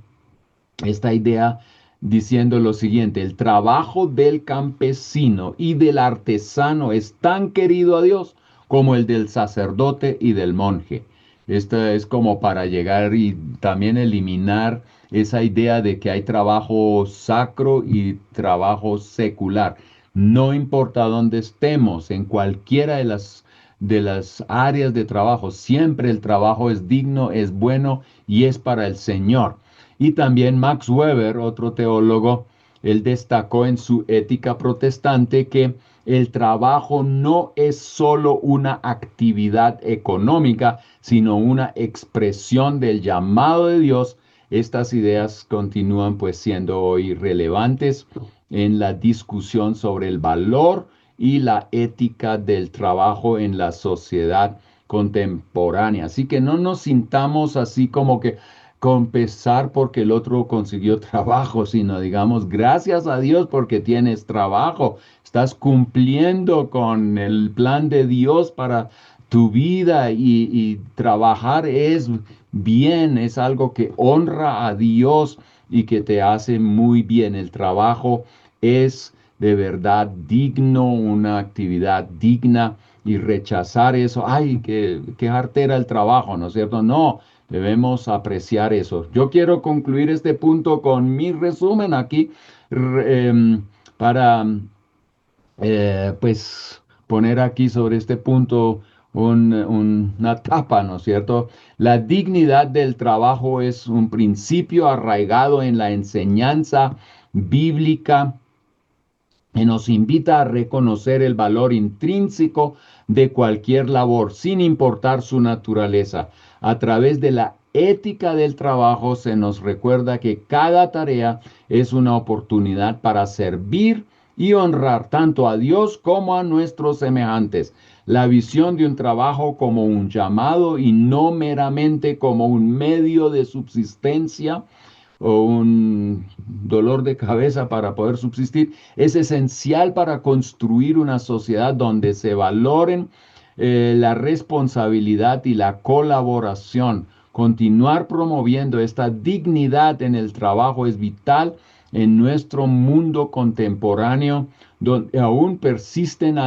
esta idea diciendo lo siguiente: el trabajo del campesino y del artesano es tan querido a Dios como el del sacerdote y del monje. Esta es como para llegar y también eliminar esa idea de que hay trabajo sacro y trabajo secular. No importa dónde estemos, en cualquiera de las áreas de trabajo, siempre el trabajo es digno, es bueno y es para el Señor. Y también Max Weber, otro teólogo, él destacó en su Ética Protestante que el trabajo no es solo una actividad económica, sino una expresión del llamado de Dios. Estas ideas continúan pues siendo hoy relevantes en la discusión sobre el valor y la ética del trabajo en la sociedad contemporánea. Así que no nos sintamos así como que con pesar porque el otro consiguió trabajo, sino digamos gracias a Dios porque tienes trabajo, estás cumpliendo con el plan de Dios para tu vida, y trabajar es bien, es algo que honra a Dios y que te hace muy bien. El trabajo es de verdad digno, una actividad digna, y rechazar eso, ay, qué artera el trabajo, ¿no es cierto? No, debemos apreciar eso. Yo quiero concluir este punto con mi resumen aquí para pues poner aquí sobre este punto una tapa, ¿no es cierto? La dignidad del trabajo es un principio arraigado en la enseñanza bíblica y nos invita a reconocer el valor intrínseco de cualquier labor, sin importar su naturaleza. A través de la ética del trabajo se nos recuerda que cada tarea es una oportunidad para servir y honrar tanto a Dios como a nuestros semejantes. La visión de un trabajo como un llamado y no meramente como un medio de subsistencia o un dolor de cabeza para poder subsistir, es esencial para construir una sociedad donde se valoren la responsabilidad y la colaboración. Continuar promoviendo esta dignidad en el trabajo es vital en nuestro mundo contemporáneo, donde aún persisten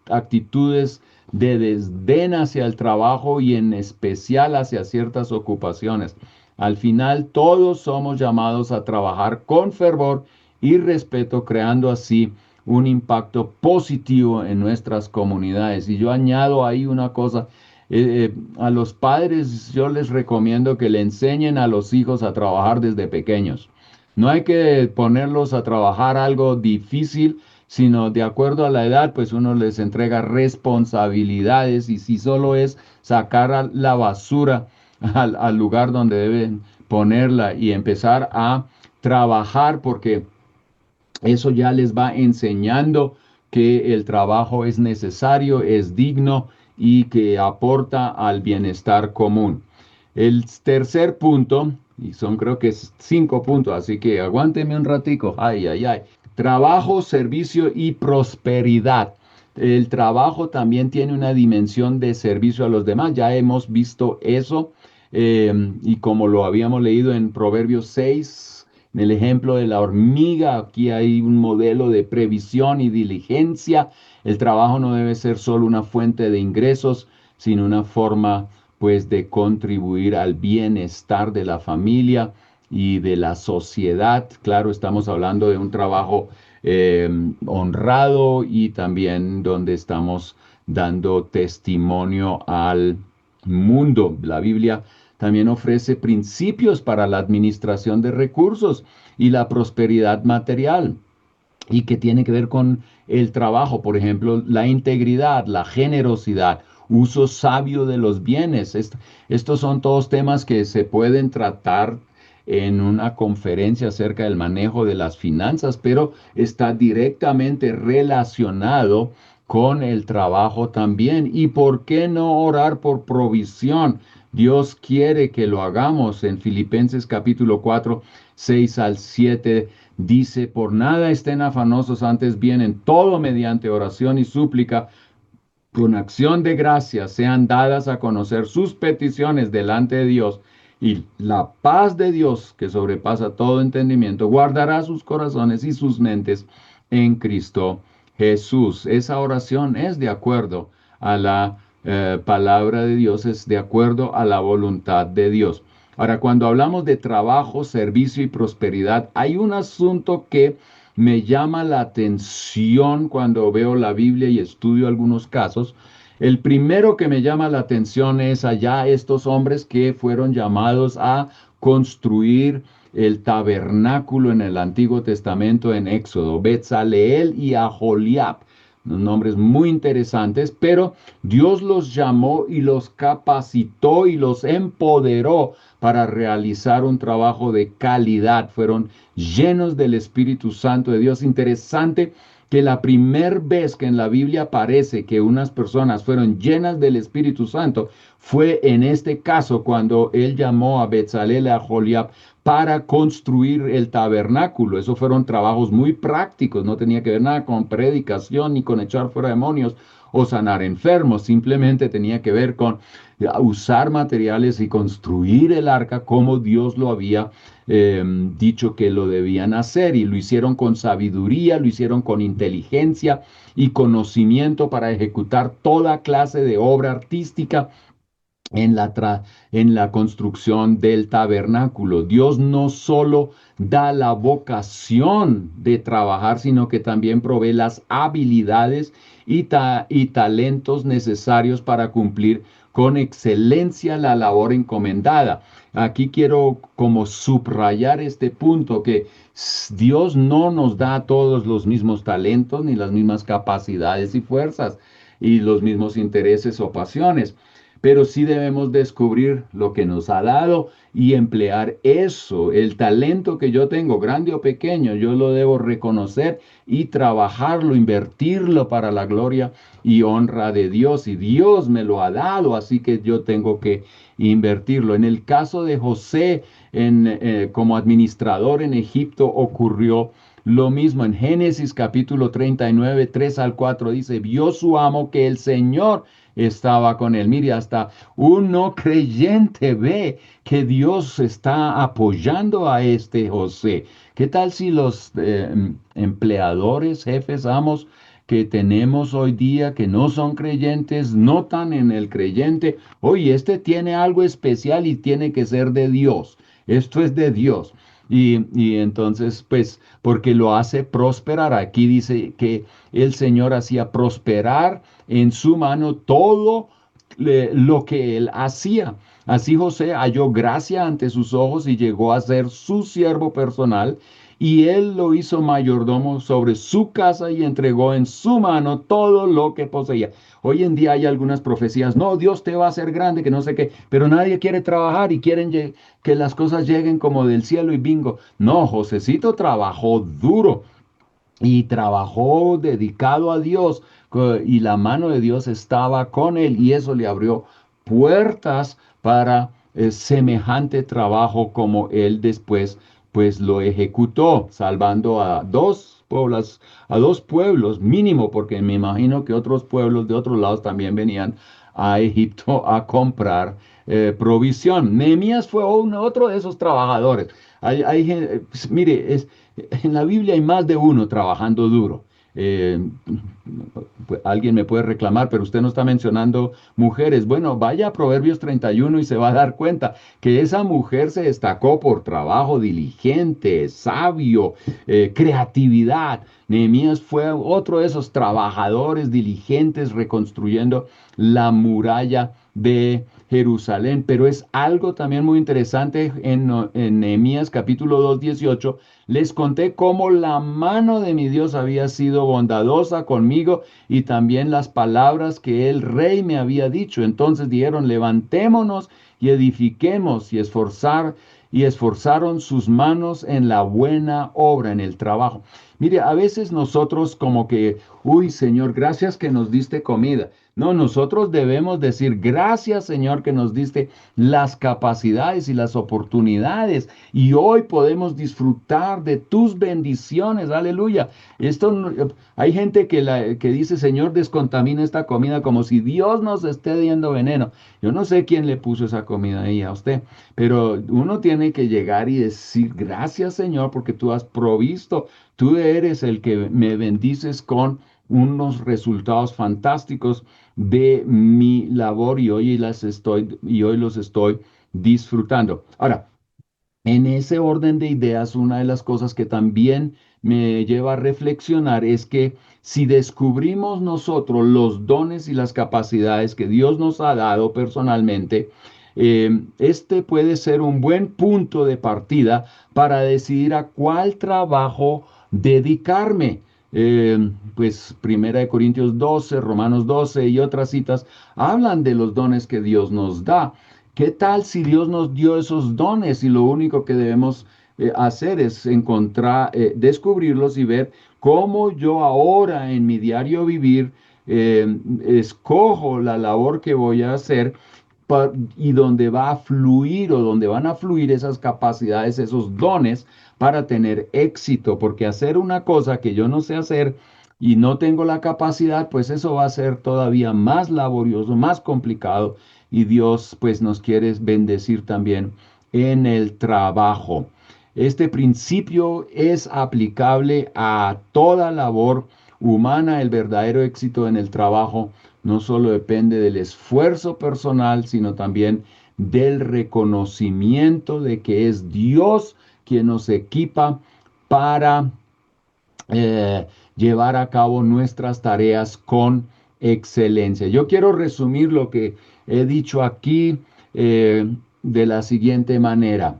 actitudes de desdén hacia el trabajo y en especial hacia ciertas ocupaciones. Al final, todos somos llamados a trabajar con fervor y respeto, creando así un impacto positivo en nuestras comunidades. Y yo añado ahí una cosa, a los padres yo les recomiendo que le enseñen a los hijos a trabajar desde pequeños. No hay que ponerlos a trabajar algo difícil, sino de acuerdo a la edad, pues uno les entrega responsabilidades y si solo es sacar la basura al lugar donde deben ponerla y empezar a trabajar, porque eso ya les va enseñando que el trabajo es necesario, es digno y que aporta al bienestar común. El tercer punto, y son creo que 5 puntos, así que aguánteme un ratico. Ay, ay, ay. Trabajo, servicio y prosperidad. El trabajo también tiene una dimensión de servicio a los demás. Ya hemos visto eso y como lo habíamos leído en Proverbios 6, en el ejemplo de la hormiga, aquí hay un modelo de previsión y diligencia. El trabajo no debe ser solo una fuente de ingresos, sino una forma pues de contribuir al bienestar de la familia y de la sociedad. Claro, estamos hablando de un trabajo honrado y también donde estamos dando testimonio al mundo. La Biblia también ofrece principios para la administración de recursos y la prosperidad material y que tiene que ver con el trabajo, por ejemplo, la integridad, la generosidad, uso sabio de los bienes. Estos son todos temas que se pueden tratar en una conferencia acerca del manejo de las finanzas, pero está directamente relacionado con el trabajo también. ¿Y por qué no orar por provisión? Dios quiere que lo hagamos. En Filipenses capítulo 4, 6 al 7 dice, por nada estén afanosos, antes bien en todo mediante oración y súplica, con acción de gracias sean dadas a conocer sus peticiones delante de Dios, y la paz de Dios, que sobrepasa todo entendimiento, guardará sus corazones y sus mentes en Cristo Jesús. Esa oración es de acuerdo a la palabra de Dios, es de acuerdo a la voluntad de Dios. Ahora, cuando hablamos de trabajo, servicio y prosperidad, hay un asunto que me llama la atención cuando veo la Biblia y estudio algunos casos. El primero que me llama la atención es allá estos hombres que fueron llamados a construir el tabernáculo en el Antiguo Testamento en Éxodo, Betzaleel y Aholiab. Unos nombres muy interesantes, pero Dios los llamó y los capacitó y los empoderó para realizar un trabajo de calidad. Fueron llenos del Espíritu Santo de Dios. Interesante que la primera vez que en la Biblia aparece que unas personas fueron llenas del Espíritu Santo fue en este caso cuando él llamó a Betzaleel y a Aholiab para construir el tabernáculo. Esos fueron trabajos muy prácticos, no tenía que ver nada con predicación ni con echar fuera demonios o sanar enfermos, simplemente tenía que ver con usar materiales y construir el arca como Dios lo había dicho que lo debían hacer, y lo hicieron con sabiduría, lo hicieron con inteligencia y conocimiento para ejecutar toda clase de obra artística en la construcción del tabernáculo. Dios no solo da la vocación de trabajar, sino que también provee las habilidades y talentos necesarios para cumplir con excelencia la labor encomendada. Aquí quiero como subrayar este punto, que Dios no nos da a todos los mismos talentos, ni las mismas capacidades y fuerzas, y los mismos intereses o pasiones, pero sí debemos descubrir lo que nos ha dado y emplear eso, el talento que yo tengo, grande o pequeño, yo lo debo reconocer y trabajarlo, invertirlo para la gloria y honra de Dios. Y Dios me lo ha dado, así que yo tengo que invertirlo. En el caso de José, como administrador en Egipto, ocurrió Lo mismo en Génesis capítulo 39, 3 al 4 dice, vio su amo que el Señor estaba con él. Mire, hasta un no creyente ve que Dios está apoyando a este José. ¿Qué tal si los empleadores, jefes, amos que tenemos hoy día que no son creyentes, notan en el creyente, oye, este tiene algo especial y tiene que ser de Dios? Esto es de Dios. Y entonces, pues, porque lo hace prosperar. Aquí dice que el Señor hacía prosperar en su mano todo lo que él hacía. Así José halló gracia ante sus ojos y llegó a ser su siervo personal, y él lo hizo mayordomo sobre su casa y entregó en su mano todo lo que poseía. Hoy en día hay algunas profecías, no, Dios te va a hacer grande, que no sé qué, pero nadie quiere trabajar y quieren que las cosas lleguen como del cielo y bingo. No, Josecito trabajó duro y trabajó dedicado a Dios, y la mano de Dios estaba con él y eso le abrió puertas para semejante trabajo como él después pues lo ejecutó, salvando a dos pueblos mínimo, porque me imagino que otros pueblos de otros lados también venían a Egipto a comprar provisión. Nehemías fue otro de esos trabajadores. Pues, mire, en la Biblia hay más de uno trabajando duro. Eh, pues, alguien me puede reclamar, pero usted no está mencionando mujeres. Bueno, vaya a Proverbios 31 y se va a dar cuenta que esa mujer se destacó por trabajo diligente, sabio, creatividad. Nehemías fue otro de esos trabajadores diligentes reconstruyendo la muralla de Jerusalén. Pero es algo también muy interesante en Nehemías capítulo 2, 18. Les conté cómo la mano de mi Dios había sido bondadosa conmigo y también las palabras que el rey me había dicho. Entonces dijeron, levantémonos y edifiquemos y esforzaron sus manos en la buena obra, en el trabajo. Mire, a veces nosotros como que, uy, Señor, gracias que nos diste comida. No, nosotros debemos decir, gracias, Señor, que nos diste las capacidades y las oportunidades y hoy podemos disfrutar de tus bendiciones. Aleluya. Hay gente que dice, Señor, descontamina esta comida como si Dios nos esté dando veneno. Yo no sé quién le puso esa comida ahí a usted, pero uno tiene que llegar y decir, gracias, Señor, porque tú has provisto. Tú eres el que me bendices con unos resultados fantásticos de mi labor y hoy los estoy disfrutando. Ahora, en ese orden de ideas, una de las cosas que también me lleva a reflexionar es que si descubrimos nosotros los dones y las capacidades que Dios nos ha dado personalmente, este puede ser un buen punto de partida para decidir a cuál trabajo dedicarme. Pues Primera de Corintios 12, Romanos 12 y otras citas hablan de los dones que Dios nos da. ¿Qué tal si Dios nos dio esos dones y lo único que debemos hacer es descubrirlos y ver cómo yo ahora en mi diario vivir escojo la labor que voy a hacer y donde va a fluir o donde van a fluir esas capacidades, esos dones para tener éxito? Porque hacer una cosa que yo no sé hacer y no tengo la capacidad, pues eso va a ser todavía más laborioso, más complicado, y Dios pues nos quiere bendecir también en el trabajo. Este principio es aplicable a toda labor humana. El verdadero éxito en el trabajo no solo depende del esfuerzo personal, sino también del reconocimiento de que es Dios quien nos equipa para llevar a cabo nuestras tareas con excelencia. Yo quiero resumir lo que he dicho aquí de la siguiente manera.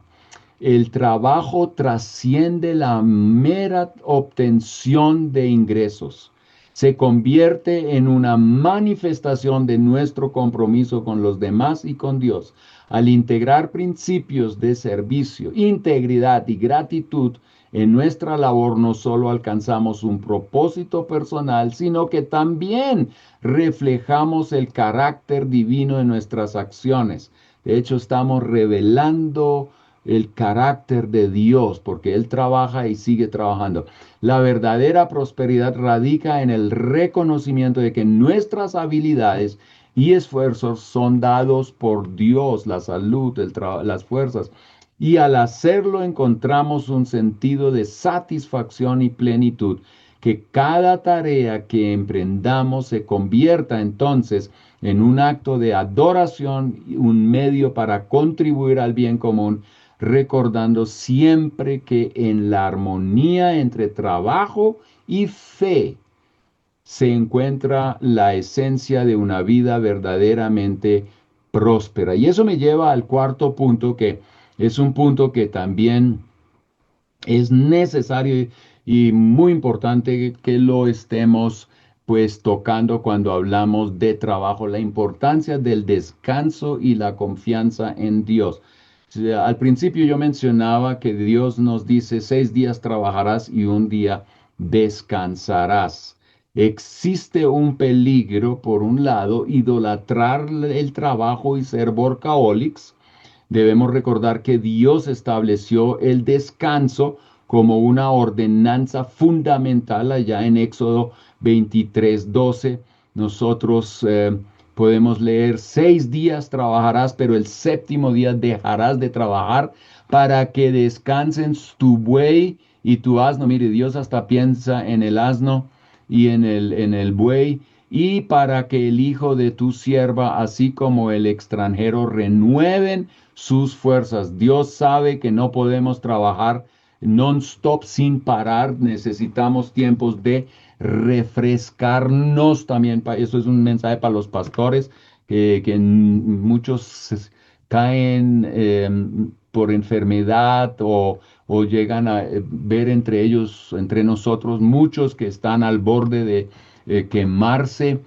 El trabajo trasciende la mera obtención de ingresos. Se convierte en una manifestación de nuestro compromiso con los demás y con Dios. Al integrar principios de servicio, integridad y gratitud en nuestra labor, no solo alcanzamos un propósito personal, sino que también reflejamos el carácter divino en nuestras acciones. De hecho, estamos revelando el carácter de Dios, porque Él trabaja y sigue trabajando. La verdadera prosperidad radica en el reconocimiento de que nuestras habilidades y esfuerzos son dados por Dios, la salud, las fuerzas. Y al hacerlo encontramos un sentido de satisfacción y plenitud, que cada tarea que emprendamos se convierta entonces en un acto de adoración, un medio para contribuir al bien común, recordando siempre que en la armonía entre trabajo y fe se encuentra la esencia de una vida verdaderamente próspera. Y eso me lleva al cuarto punto, que es un punto que también es necesario y muy importante que lo estemos pues tocando cuando hablamos de trabajo, la importancia del descanso y la confianza en Dios. Al principio yo mencionaba que Dios nos dice 6 días trabajarás y un día descansarás. Existe un peligro, por un lado, idolatrar el trabajo y ser workaholics. Debemos recordar que Dios estableció el descanso como una ordenanza fundamental allá en Éxodo 23:12. Nosotros podemos leer: 6 días trabajarás, pero el séptimo día dejarás de trabajar para que descansen tu buey y tu asno. Mire, Dios hasta piensa en el asno y en el buey, y para que el hijo de tu sierva, así como el extranjero, renueven sus fuerzas. Dios sabe que no podemos trabajar non-stop sin parar. Necesitamos tiempos de refrescarnos también. Eso es un mensaje para los pastores, que muchos caen por enfermedad o llegan a ver entre ellos, entre nosotros, muchos que están al borde de quemarse.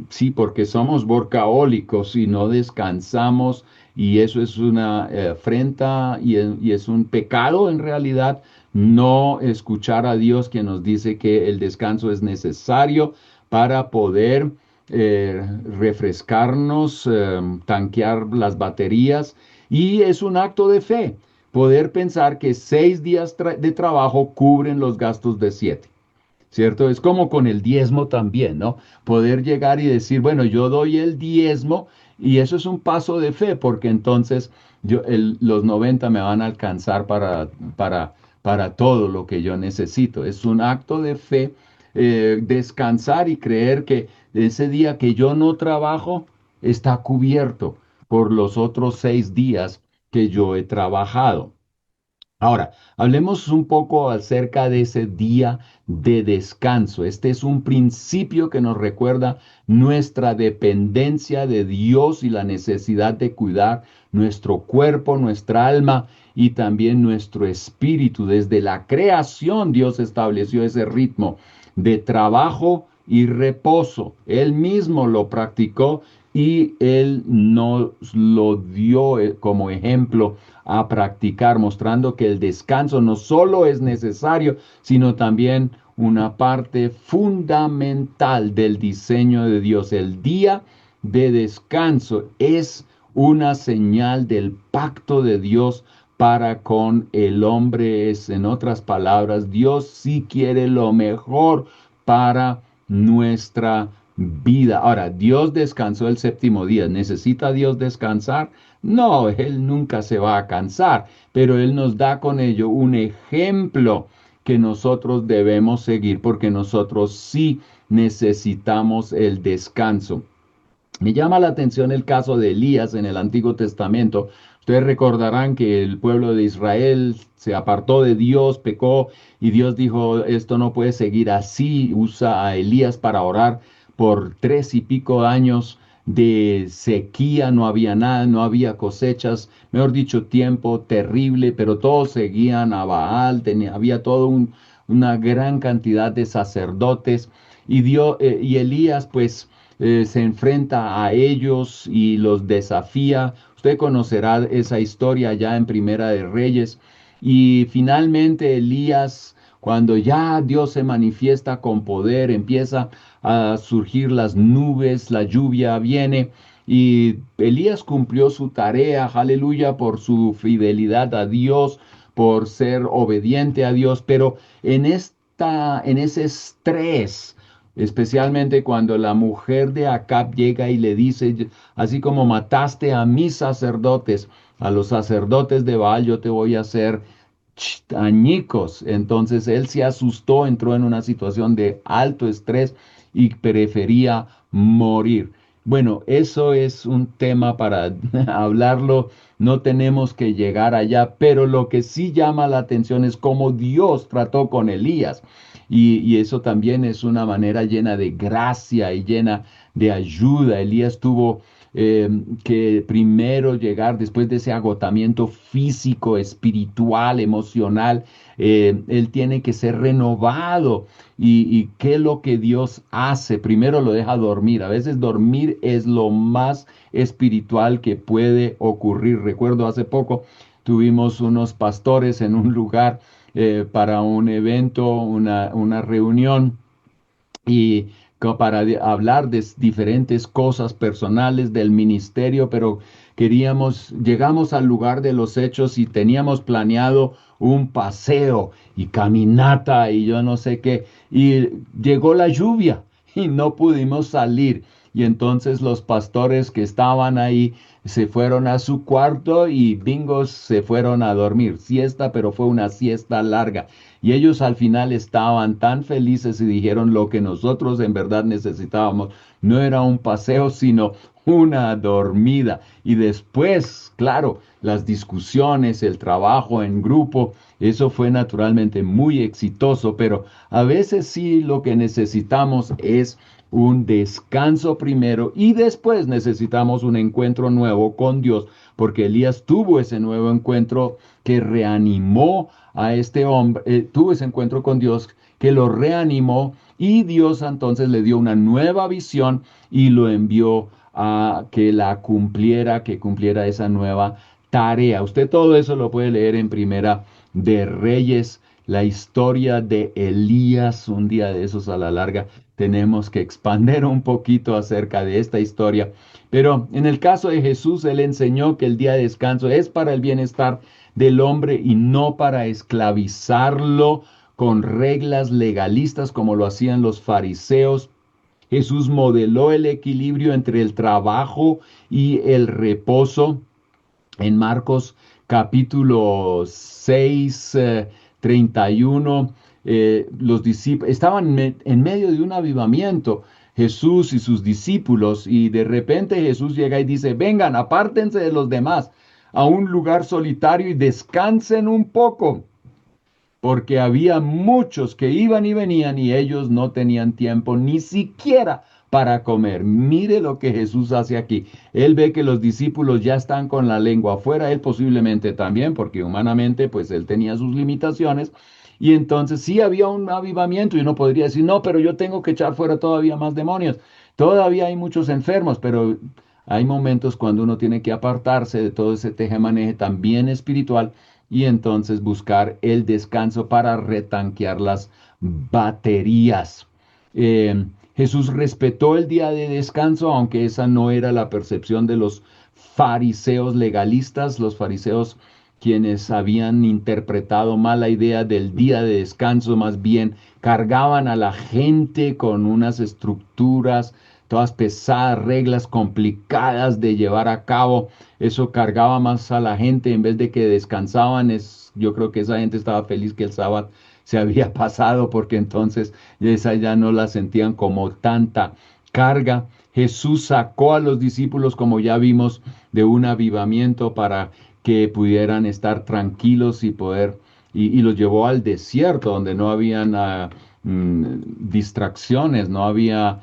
Sí, porque somos workahólicos y no descansamos, y eso es una afrenta y es un pecado en realidad, no escuchar a Dios, que nos dice que el descanso es necesario para poder refrescarnos, tanquear las baterías, y es un acto de fe poder pensar que 6 días de trabajo cubren los gastos de 7. ¿Cierto? Es como con el diezmo también, ¿no? Poder llegar y decir, bueno, yo doy el diezmo, y eso es un paso de fe, porque entonces los 90 me van a alcanzar para todo lo que yo necesito. Es un acto de fe, descansar y creer que ese día que yo no trabajo está cubierto por los otros 6 días que yo he trabajado. Ahora, hablemos un poco acerca de ese día de descanso. Este es un principio que nos recuerda nuestra dependencia de Dios y la necesidad de cuidar nuestro cuerpo, nuestra alma y también nuestro espíritu. Desde la creación, Dios estableció ese ritmo de trabajo y reposo. Él mismo lo practicó y Él nos lo dio como ejemplo a practicar, mostrando que el descanso no solo es necesario, sino también una parte fundamental del diseño de Dios. El día de descanso es una señal del pacto de Dios para con el hombre. Es, en otras palabras, Dios sí quiere lo mejor para nuestra vida. Ahora, Dios descansó el séptimo día. ¿Necesita Dios descansar? No, Él nunca se va a cansar, pero Él nos da con ello un ejemplo que nosotros debemos seguir, porque nosotros sí necesitamos el descanso. Me llama la atención el caso de Elías en el Antiguo Testamento. Ustedes recordarán que el pueblo de Israel se apartó de Dios, pecó, y Dios dijo: esto no puede seguir así. Usa a Elías para orar por 3 y pico años de sequía. No había nada, no había cosechas, mejor dicho, tiempo terrible, pero todos seguían a Baal. Había una gran cantidad de sacerdotes, y Elías pues se enfrenta a ellos y los desafía. Usted conocerá esa historia ya en Primera de Reyes. Y finalmente Elías, cuando ya Dios se manifiesta con poder, empieza a surgir las nubes, la lluvia viene, y Elías cumplió su tarea, aleluya, por su fidelidad a Dios, por ser obediente a Dios, pero en ese estrés, especialmente cuando la mujer de Acab llega y le dice, así como mataste a mis sacerdotes, a los sacerdotes de Baal, yo te voy a hacer añicos. Entonces él se asustó, entró en una situación de alto estrés y prefería morir. Bueno, eso es un tema para hablarlo, no tenemos que llegar allá, pero lo que sí llama la atención es cómo Dios trató con Elías. Y eso también es una manera llena de gracia y llena de ayuda. Elías tuvo que primero llegar después de ese agotamiento físico, espiritual, emocional. Él tiene que ser renovado. Y qué es lo que Dios hace? Primero lo deja dormir. A veces dormir es lo más espiritual que puede ocurrir. Recuerdo hace poco tuvimos unos pastores en un lugar para un evento, una reunión y para hablar de diferentes cosas personales del ministerio, pero llegamos al lugar de los hechos y teníamos planeado un paseo y caminata y yo no sé qué, y llegó la lluvia y no pudimos salir. Y entonces los pastores que estaban ahí se fueron a su cuarto y bingos se fueron a dormir. Siesta, pero fue una siesta larga. Y ellos al final estaban tan felices y dijeron lo que nosotros en verdad necesitábamos. No era un paseo, sino una dormida. Y después, claro, las discusiones, el trabajo en grupo, eso fue naturalmente muy exitoso, pero a veces sí lo que necesitamos es un descanso primero y después necesitamos un encuentro nuevo con Dios, porque Elías tuvo ese nuevo encuentro que reanimó a este hombre, tuvo ese encuentro con Dios que lo reanimó y Dios entonces le dio una nueva visión y lo envió a que la cumpliera, que cumpliera esa nueva tarea. Usted todo eso lo puede leer en Primera de Reyes, la historia de Elías, un día de esos a la larga. Tenemos que expander un poquito acerca de esta historia. Pero en el caso de Jesús, Él enseñó que el día de descanso es para el bienestar del hombre y no para esclavizarlo con reglas legalistas como lo hacían los fariseos. Jesús modeló el equilibrio entre el trabajo y el reposo en Marcos capítulo 6, 31. Los discípulos estaban en medio de un avivamiento, Jesús y sus discípulos, y de repente Jesús llega y dice, vengan, apártense de los demás a un lugar solitario y descansen un poco, porque había muchos que iban y venían y ellos no tenían tiempo ni siquiera para comer. Mire lo que Jesús hace aquí. Él ve que los discípulos ya están con la lengua afuera, él posiblemente también, porque humanamente pues él tenía sus limitaciones. Y entonces sí había un avivamiento y uno podría decir, no, pero yo tengo que echar fuera todavía más demonios. Todavía hay muchos enfermos, pero hay momentos cuando uno tiene que apartarse de todo ese tejemaneje también espiritual y entonces buscar el descanso para retanquear las baterías. Jesús respetó el día de descanso, aunque esa no era la percepción de los fariseos legalistas, los fariseos quienes habían interpretado mal la idea del día de descanso, más bien cargaban a la gente con unas estructuras todas pesadas, reglas complicadas de llevar a cabo. Eso cargaba más a la gente en vez de que descansaban. Yo creo que esa gente estaba feliz que el sábado se había pasado porque entonces esa ya no la sentían como tanta carga. Jesús sacó a los discípulos, como ya vimos, de un avivamiento para que pudieran estar tranquilos y poder, y los llevó al desierto donde no habían distracciones, no había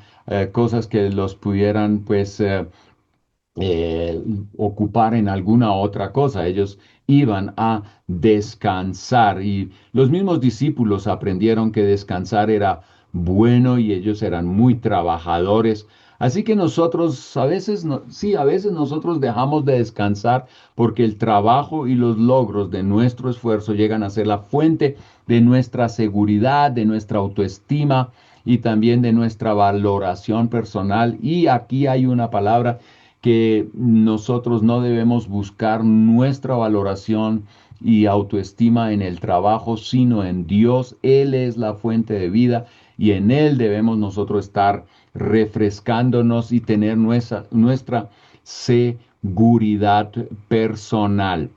cosas que los pudieran pues eh, ocupar en alguna otra cosa. Ellos iban a descansar y los mismos discípulos aprendieron que descansar era bueno y ellos eran muy trabajadores. Así que nosotros a veces, sí, a veces nosotros dejamos de descansar porque el trabajo y los logros de nuestro esfuerzo llegan a ser la fuente de nuestra seguridad, de nuestra autoestima y también de nuestra valoración personal. Y aquí hay una palabra que nosotros no debemos buscar nuestra valoración y autoestima en el trabajo, sino en Dios. Él es la fuente de vida y en Él debemos nosotros estar refrescándonos y tener nuestra seguridad personal.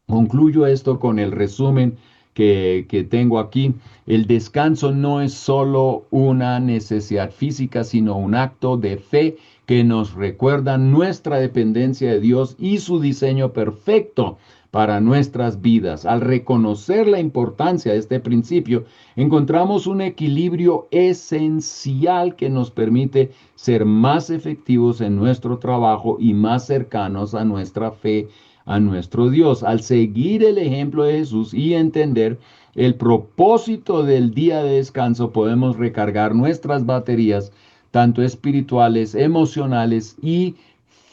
Concluyo esto con el resumen que tengo aquí. El descanso no es solo una necesidad física, sino un acto de fe que nos recuerda nuestra dependencia de Dios y su diseño perfecto para nuestras vidas. Al reconocer la importancia de este principio, encontramos un equilibrio esencial que nos permite ser más efectivos en nuestro trabajo y más cercanos a nuestra fe, a nuestro Dios. Al seguir el ejemplo de Jesús y entender el propósito del día de descanso, podemos recargar nuestras baterías, tanto espirituales, emocionales y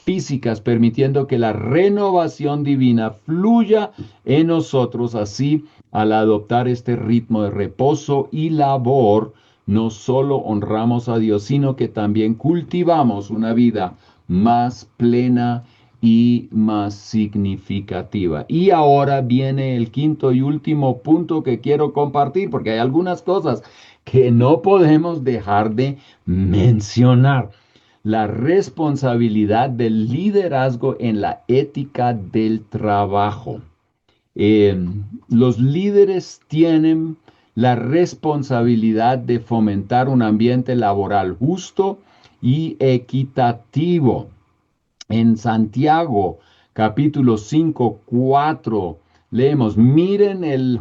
físicas, permitiendo que la renovación divina fluya en nosotros. Así, al adoptar este ritmo de reposo y labor, no solo honramos a Dios, sino que también cultivamos una vida más plena y más significativa. Y ahora viene el quinto y último punto que quiero compartir, porque hay algunas cosas que no podemos dejar de mencionar. La responsabilidad del liderazgo en la ética del trabajo. Eh, los líderes tienen la responsabilidad de fomentar un ambiente laboral justo y equitativo. En Santiago, capítulo 5, 4, leemos, miren el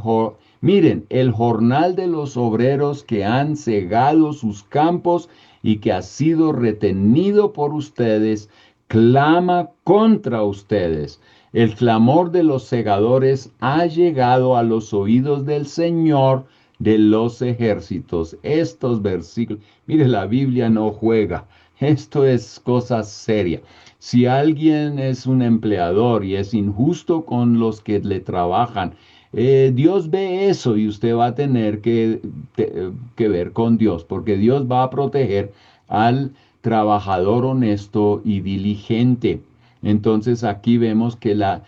jornal de los obreros que han cegado sus campos y que ha sido retenido por ustedes, clama contra ustedes. El clamor de los segadores ha llegado a los oídos del Señor de los ejércitos. Estos versículos, mire, la Biblia no juega. Esto es cosa seria. Si alguien es un empleador y es injusto con los que le trabajan, Dios ve eso y usted va a tener que ver con Dios, porque Dios va a proteger al trabajador honesto y diligente. Entonces aquí vemos que la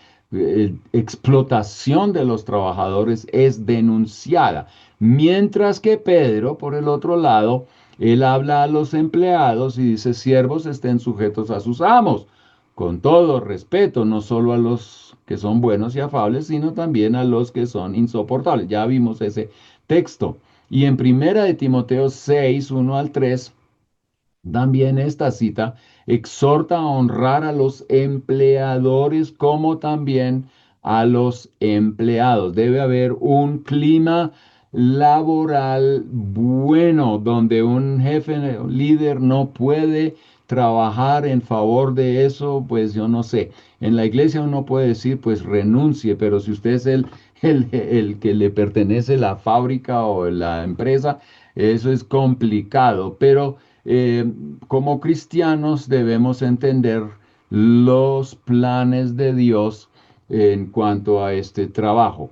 explotación de los trabajadores es denunciada, mientras que Pedro, por el otro lado, él habla a los empleados y dice, siervos estén sujetos a sus amos, con todo respeto, no solo a los que son buenos y afables, sino también a los que son insoportables. Ya vimos ese texto. Y en primera de Timoteo 6, 1 al 3, también esta cita exhorta a honrar a los empleadores como también a los empleados. Debe haber un clima laboral bueno donde un jefe, un líder no puede trabajar en favor de eso, pues yo no sé. En la iglesia uno puede decir, pues renuncie, pero si usted es el que le pertenece la fábrica o la empresa, eso es complicado. Pero como cristianos debemos entender los planes de Dios en cuanto a este trabajo.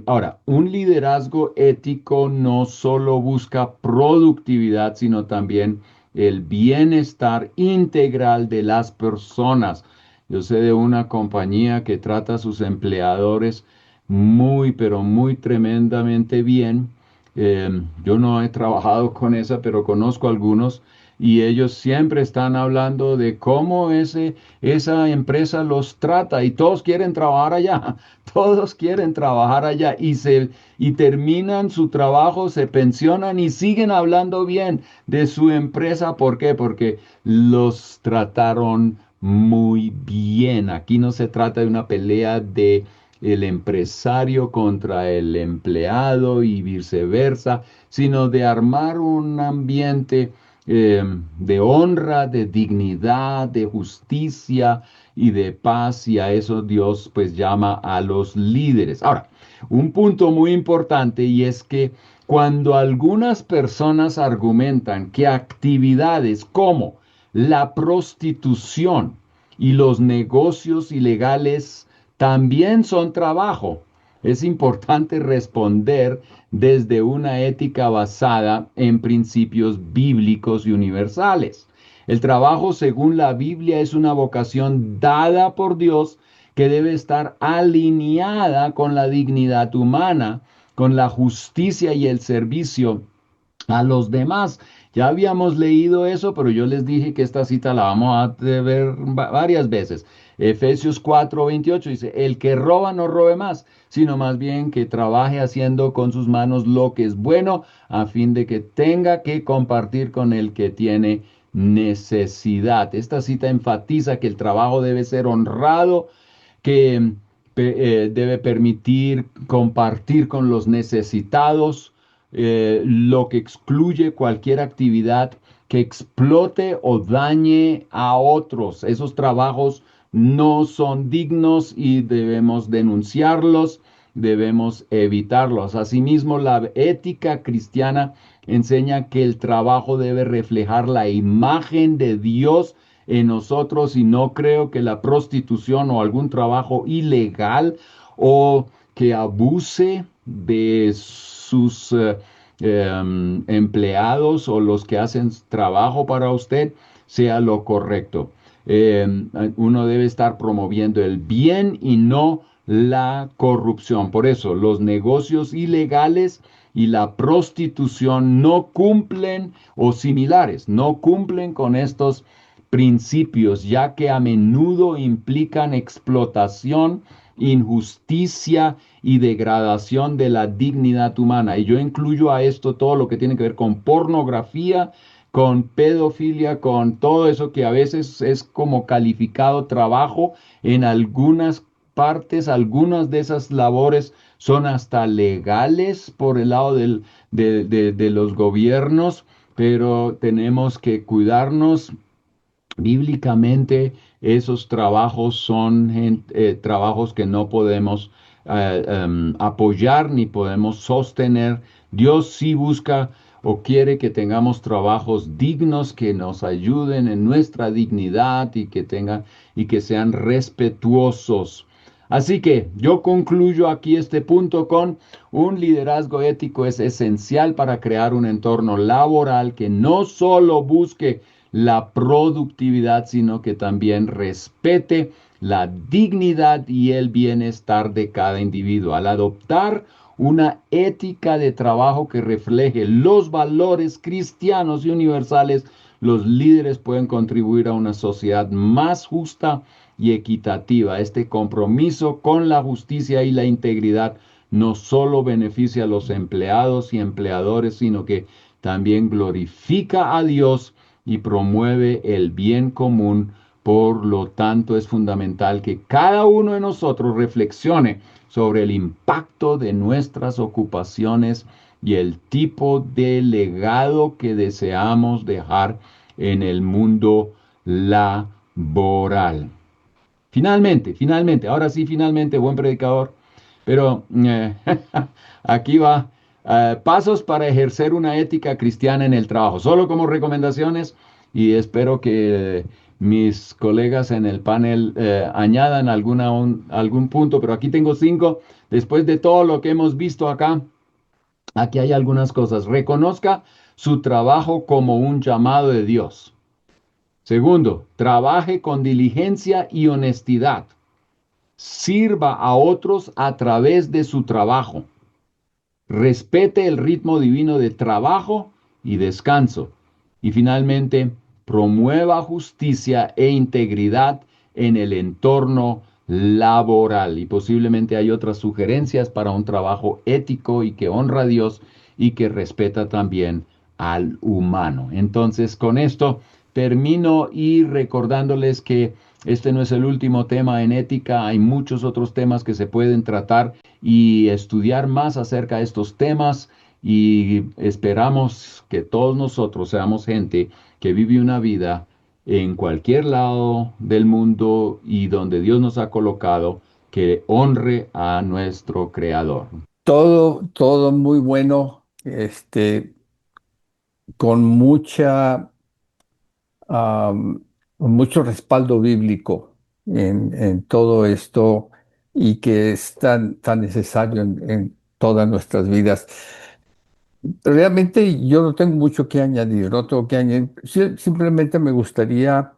Ahora, un liderazgo ético no solo busca productividad, sino también el bienestar integral de las personas. Yo sé de una compañía que trata a sus empleadores muy, pero muy tremendamente bien. Yo no he trabajado con esa, pero conozco algunos y ellos siempre están hablando de cómo esa empresa los trata y todos quieren trabajar allá. Todos quieren trabajar allá y terminan su trabajo, se pensionan y siguen hablando bien de su empresa. ¿Por qué? Porque los trataron muy bien. Aquí no se trata de una pelea de el empresario contra el empleado y viceversa, sino de armar un ambiente de honra, de dignidad, de justicia y de paz, y a eso Dios pues llama a los líderes. Ahora, un punto muy importante y es que cuando algunas personas argumentan que actividades como la prostitución y los negocios ilegales también son trabajo, es importante responder desde una ética basada en principios bíblicos y universales. El trabajo, según la Biblia, es una vocación dada por Dios que debe estar alineada con la dignidad humana, con la justicia y el servicio a los demás. Ya habíamos leído eso, pero yo les dije que esta cita la vamos a ver varias veces. Efesios 4:28 dice, el que roba no robe más, sino más bien que trabaje haciendo con sus manos lo que es bueno, a fin de que tenga que compartir con el que tiene necesidad. Esta cita enfatiza que el trabajo debe ser honrado, que debe permitir compartir con los necesitados, lo que excluye cualquier actividad que explote o dañe a otros. Esos trabajos no son dignos y debemos denunciarlos, debemos evitarlos. Asimismo, la ética cristiana enseña que el trabajo debe reflejar la imagen de Dios en nosotros, y no creo que la prostitución o algún trabajo ilegal o que abuse de sus empleados o los que hacen trabajo para usted sea lo correcto. Uno debe estar promoviendo el bien y no la corrupción. Por eso los negocios ilegales y la prostitución no cumplen, o similares, no cumplen con estos principios, ya que a menudo implican explotación, injusticia y degradación de la dignidad humana. Y yo incluyo a esto todo lo que tiene que ver con pornografía, con pedofilia, con todo eso que a veces es como calificado trabajo en algunas partes. Algunas de esas labores son hasta legales por el lado de los gobiernos, pero tenemos que cuidarnos. Bíblicamente, esos trabajos son trabajos que no podemos apoyar ni podemos sostener. Dios sí busca o quiere que tengamos trabajos dignos que nos ayuden en nuestra dignidad y que sean respetuosos. Así que yo concluyo aquí este punto con: un liderazgo ético es esencial para crear un entorno laboral que no solo busque la productividad, sino que también respete la dignidad y el bienestar de cada individuo. Al adoptar una ética de trabajo que refleje los valores cristianos y universales, los líderes pueden contribuir a una sociedad más justa y equitativa. Este compromiso con la justicia y la integridad no solo beneficia a los empleados y empleadores, sino que también glorifica a Dios y promueve el bien común. Por lo tanto, es fundamental que cada uno de nosotros reflexione sobre el impacto de nuestras ocupaciones y el tipo de legado que deseamos dejar en el mundo laboral. Finalmente, ahora sí, finalmente, buen predicador, pero aquí va. Pasos para ejercer una ética cristiana en el trabajo, solo como recomendaciones, y espero que mis colegas en el panel añadan algún punto, pero aquí tengo 5. Después de todo lo que hemos visto acá, aquí hay algunas cosas. Reconozca su trabajo como un llamado de Dios. Segundo, trabaje con diligencia y honestidad. Sirva a otros a través de su trabajo. Respete el ritmo divino de trabajo y descanso. Y finalmente, promueva justicia e integridad en el entorno laboral. Y posiblemente hay otras sugerencias para un trabajo ético y que honra a Dios y que respeta también al humano. Entonces, con esto termino y recordándoles que este no es el último tema en ética. Hay muchos otros temas que se pueden tratar y estudiar más acerca de estos temas, y esperamos que todos nosotros seamos gente que vive una vida en cualquier lado del mundo y donde Dios nos ha colocado, que honre a nuestro Creador. Todo muy bueno, con mucho respaldo bíblico en todo esto, y que es tan necesario en todas nuestras vidas. Realmente yo no tengo mucho que añadir, no tengo que añadir. Simplemente me gustaría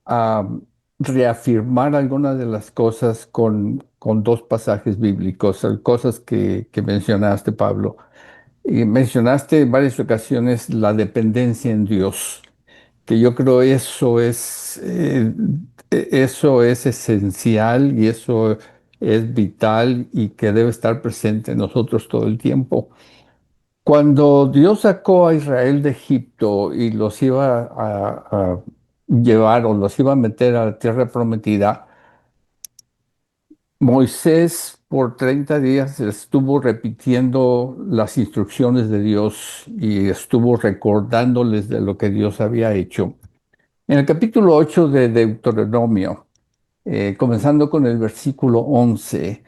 ah, reafirmar algunas de las cosas con dos pasajes bíblicos, cosas que mencionaste, Pablo. Y mencionaste en varias ocasiones la dependencia en Dios, que yo creo eso es esencial y eso es vital y que debe estar presente en nosotros todo el tiempo. Cuando Dios sacó a Israel de Egipto y los iba a llevar o los iba a meter a la tierra prometida, Moisés por 30 días estuvo repitiendo las instrucciones de Dios y estuvo recordándoles de lo que Dios había hecho. En el capítulo 8 de Deuteronomio, comenzando con el versículo 11,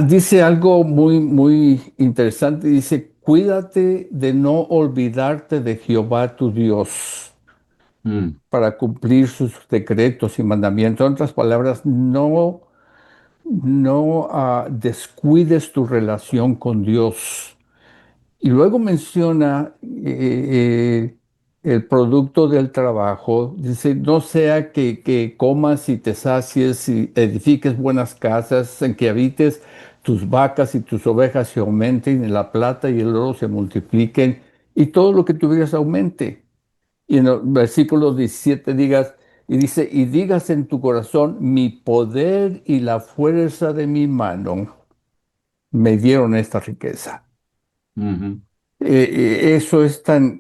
dice algo muy, muy interesante. Dice, cuídate de no olvidarte de Jehová tu Dios Mm, para cumplir sus decretos y mandamientos. En otras palabras, no descuides tu relación con Dios. Y luego menciona el producto del trabajo. Dice, no sea que comas y te sacies y edifiques buenas casas, en que habites tus vacas y tus ovejas se aumenten, y la plata y el oro se multipliquen, y todo lo que tuvieras aumente. Y en el versículo 17 y digas en tu corazón, mi poder y la fuerza de mi mano me dieron esta riqueza. ujú, Eso es tan,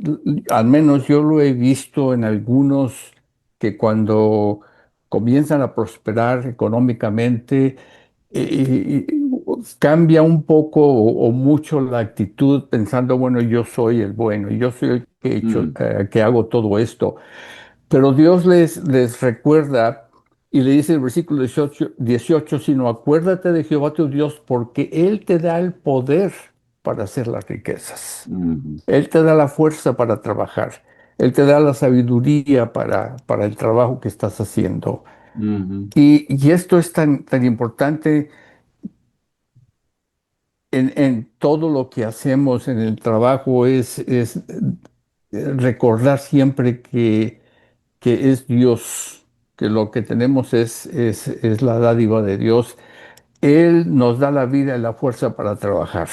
al menos yo lo he visto en algunos que cuando comienzan a prosperar económicamente, cambia un poco o mucho la actitud pensando, bueno, yo soy el bueno, yo soy el que he hecho, mm, que hago todo esto. Pero Dios les recuerda y le dice en el versículo 18, sino acuérdate de Jehová tu Dios, porque Él te da el poder para hacer las riquezas. ujú, Él te da la fuerza para trabajar. Él te da la sabiduría para el trabajo que estás haciendo. ujú, Y esto es tan importante en todo lo que hacemos en el trabajo, es recordar siempre que es Dios, que lo que tenemos es la dádiva de Dios. Él nos da la vida y la fuerza para trabajar.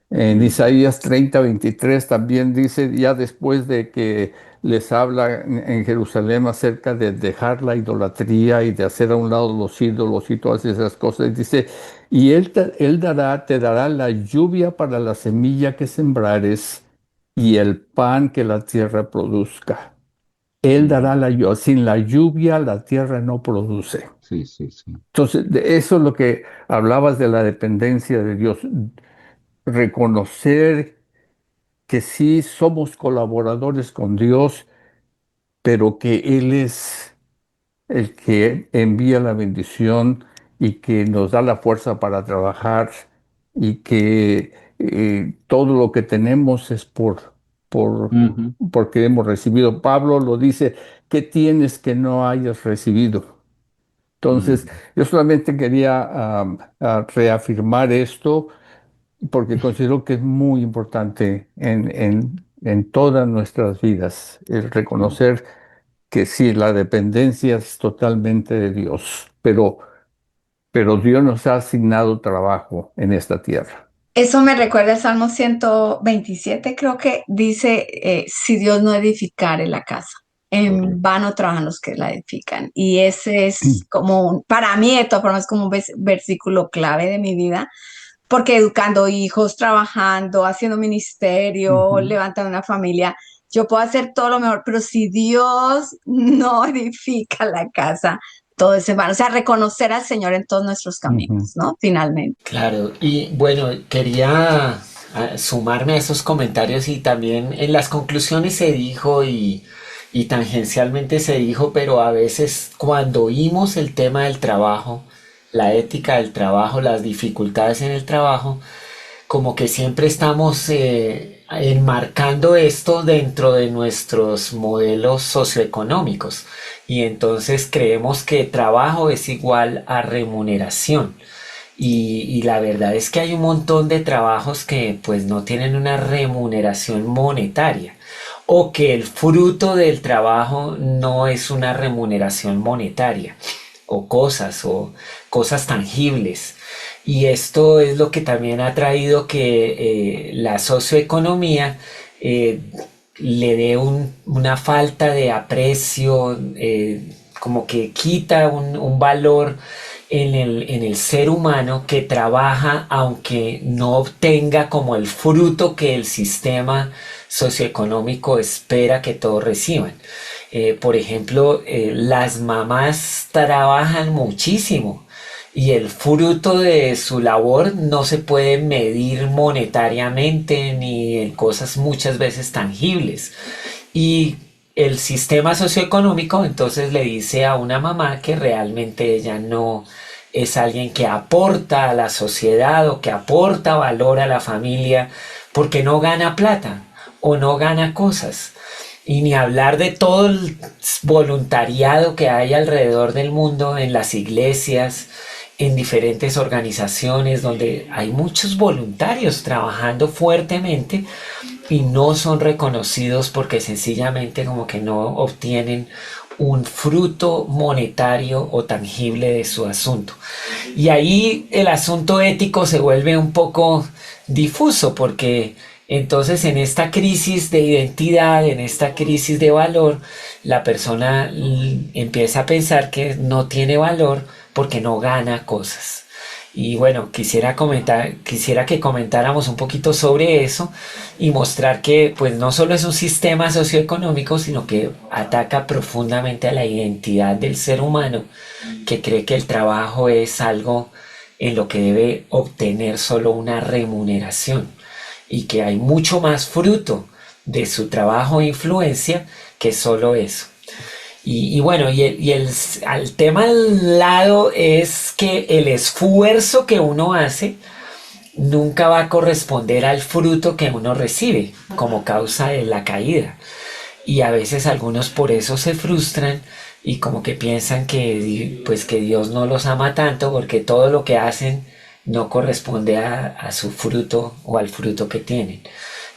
En mm, Isaías 30:23 también dice, ya después de que les habla en Jerusalén acerca de dejar la idolatría y de hacer a un lado los ídolos y todas esas cosas, dice, y te dará la lluvia para la semilla que sembrares y el pan que la tierra produzca. Él dará mm. la lluvia. Sin la lluvia la tierra no produce. Sí, sí, sí. Entonces, de eso es lo que hablabas de la dependencia de Dios. Reconocer que sí somos colaboradores con Dios, pero que Él es el que envía la bendición y que nos da la fuerza para trabajar y que todo lo que tenemos es Ujú, porque hemos recibido. Pablo lo dice, ¿qué tienes que no hayas recibido? Entonces, mm, yo solamente quería reafirmar esto porque considero que es muy importante en todas nuestras vidas el sí. reconocer que sí, la dependencia es totalmente de Dios, pero Dios nos ha asignado trabajo en esta tierra. Eso me recuerda el Salmo 127, creo que dice, si Dios no edificare la casa, en Correcto. vano trabajan los que la edifican. Y ese es como, para mí de todas formas, es como un versículo clave de mi vida, porque educando hijos, trabajando, haciendo ministerio, Ujú, levantando una familia, yo puedo hacer todo lo mejor, pero si Dios no edifica la casa, todo es en vano. O sea, reconocer al Señor en todos nuestros ujú. caminos, ¿no? Finalmente. Claro, y bueno, quería sumarme a esos comentarios y también en las conclusiones se dijo y tangencialmente se dijo, pero a veces cuando oímos el tema del trabajo, la ética del trabajo, las dificultades en el trabajo, como que siempre estamos enmarcando esto dentro de nuestros modelos socioeconómicos y entonces creemos que trabajo es igual a remuneración. Y la verdad es que hay un montón de trabajos que pues no tienen una remuneración monetaria o que el fruto del trabajo no es una remuneración monetaria o cosas tangibles. Y esto es lo que también ha traído que la socioeconomía eh, le dé una falta de aprecio, como que quita un valor en el ser humano que trabaja aunque no obtenga como el fruto que el sistema socioeconómico espera que todos reciban. Por ejemplo, las mamás trabajan muchísimo y el fruto de su labor no se puede medir monetariamente ni en cosas muchas veces tangibles. Y el sistema socioeconómico entonces le dice a una mamá que realmente ella no es alguien que aporta a la sociedad o que aporta valor a la familia porque no gana plata o no gana cosas. Y ni hablar de todo el voluntariado que hay alrededor del mundo en las iglesias, en diferentes organizaciones donde hay muchos voluntarios trabajando fuertemente y no son reconocidos porque sencillamente como que no obtienen un fruto monetario o tangible de su asunto. Y ahí el asunto ético se vuelve un poco difuso porque entonces en esta crisis de identidad, en esta crisis de valor, la persona empieza a pensar que no tiene valor porque no gana cosas. Y bueno, quisiera que comentáramos un poquito sobre eso y mostrar que pues no solo es un sistema socioeconómico, sino que ataca profundamente a la identidad del ser humano, que cree que el trabajo es algo en lo que debe obtener solo una remuneración y que hay mucho más fruto de su trabajo e influencia que solo eso. Y bueno, al tema al lado es que el esfuerzo que uno hace nunca va a corresponder al fruto que uno recibe como causa de la caída. Y a veces algunos por eso se frustran y como que piensan que, pues, que Dios no los ama tanto porque todo lo que hacen no corresponde a su fruto o al fruto que tienen.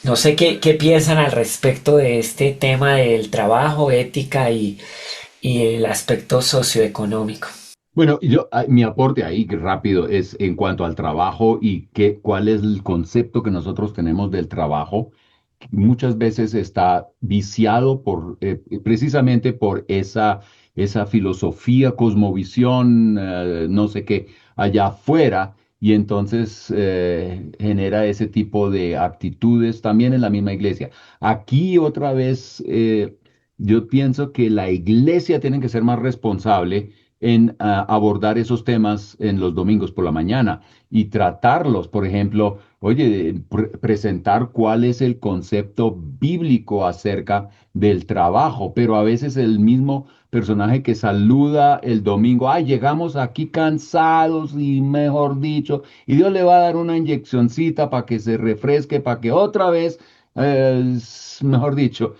No sé qué piensan al respecto de este tema del trabajo, ética y el aspecto socioeconómico. Bueno, mi aporte ahí rápido es en cuanto al trabajo y cuál es el concepto que nosotros tenemos del trabajo. Muchas veces está viciado precisamente por esa filosofía, cosmovisión, no sé qué, allá afuera, y entonces genera ese tipo de actitudes también en la misma iglesia. Aquí otra vez, yo pienso que la iglesia tiene que ser más responsable en abordar esos temas en los domingos por la mañana y tratarlos, por ejemplo, oye, presentar cuál es el concepto bíblico acerca del trabajo, pero a veces el mismo personaje que saluda el domingo, ay, llegamos aquí cansados y mejor dicho, y Dios le va a dar una inyeccioncita para que se refresque, para que otra vez, mejor dicho,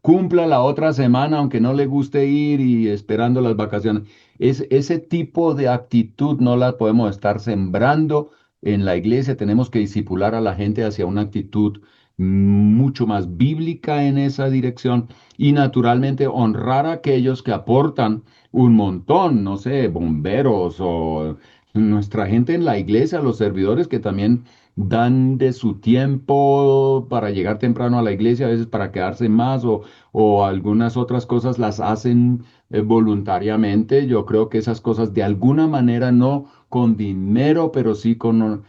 cumpla la otra semana, aunque no le guste ir y esperando las vacaciones. Ese tipo de actitud no la podemos estar sembrando en la iglesia. Tenemos que disipular a la gente hacia una actitud mucho más bíblica en esa dirección y naturalmente honrar a aquellos que aportan un montón, no sé, bomberos o nuestra gente en la iglesia, los servidores que también dan de su tiempo para llegar temprano a la iglesia, a veces para quedarse más o algunas otras cosas las hacen voluntariamente. Yo creo que esas cosas de alguna manera no con dinero, pero sí con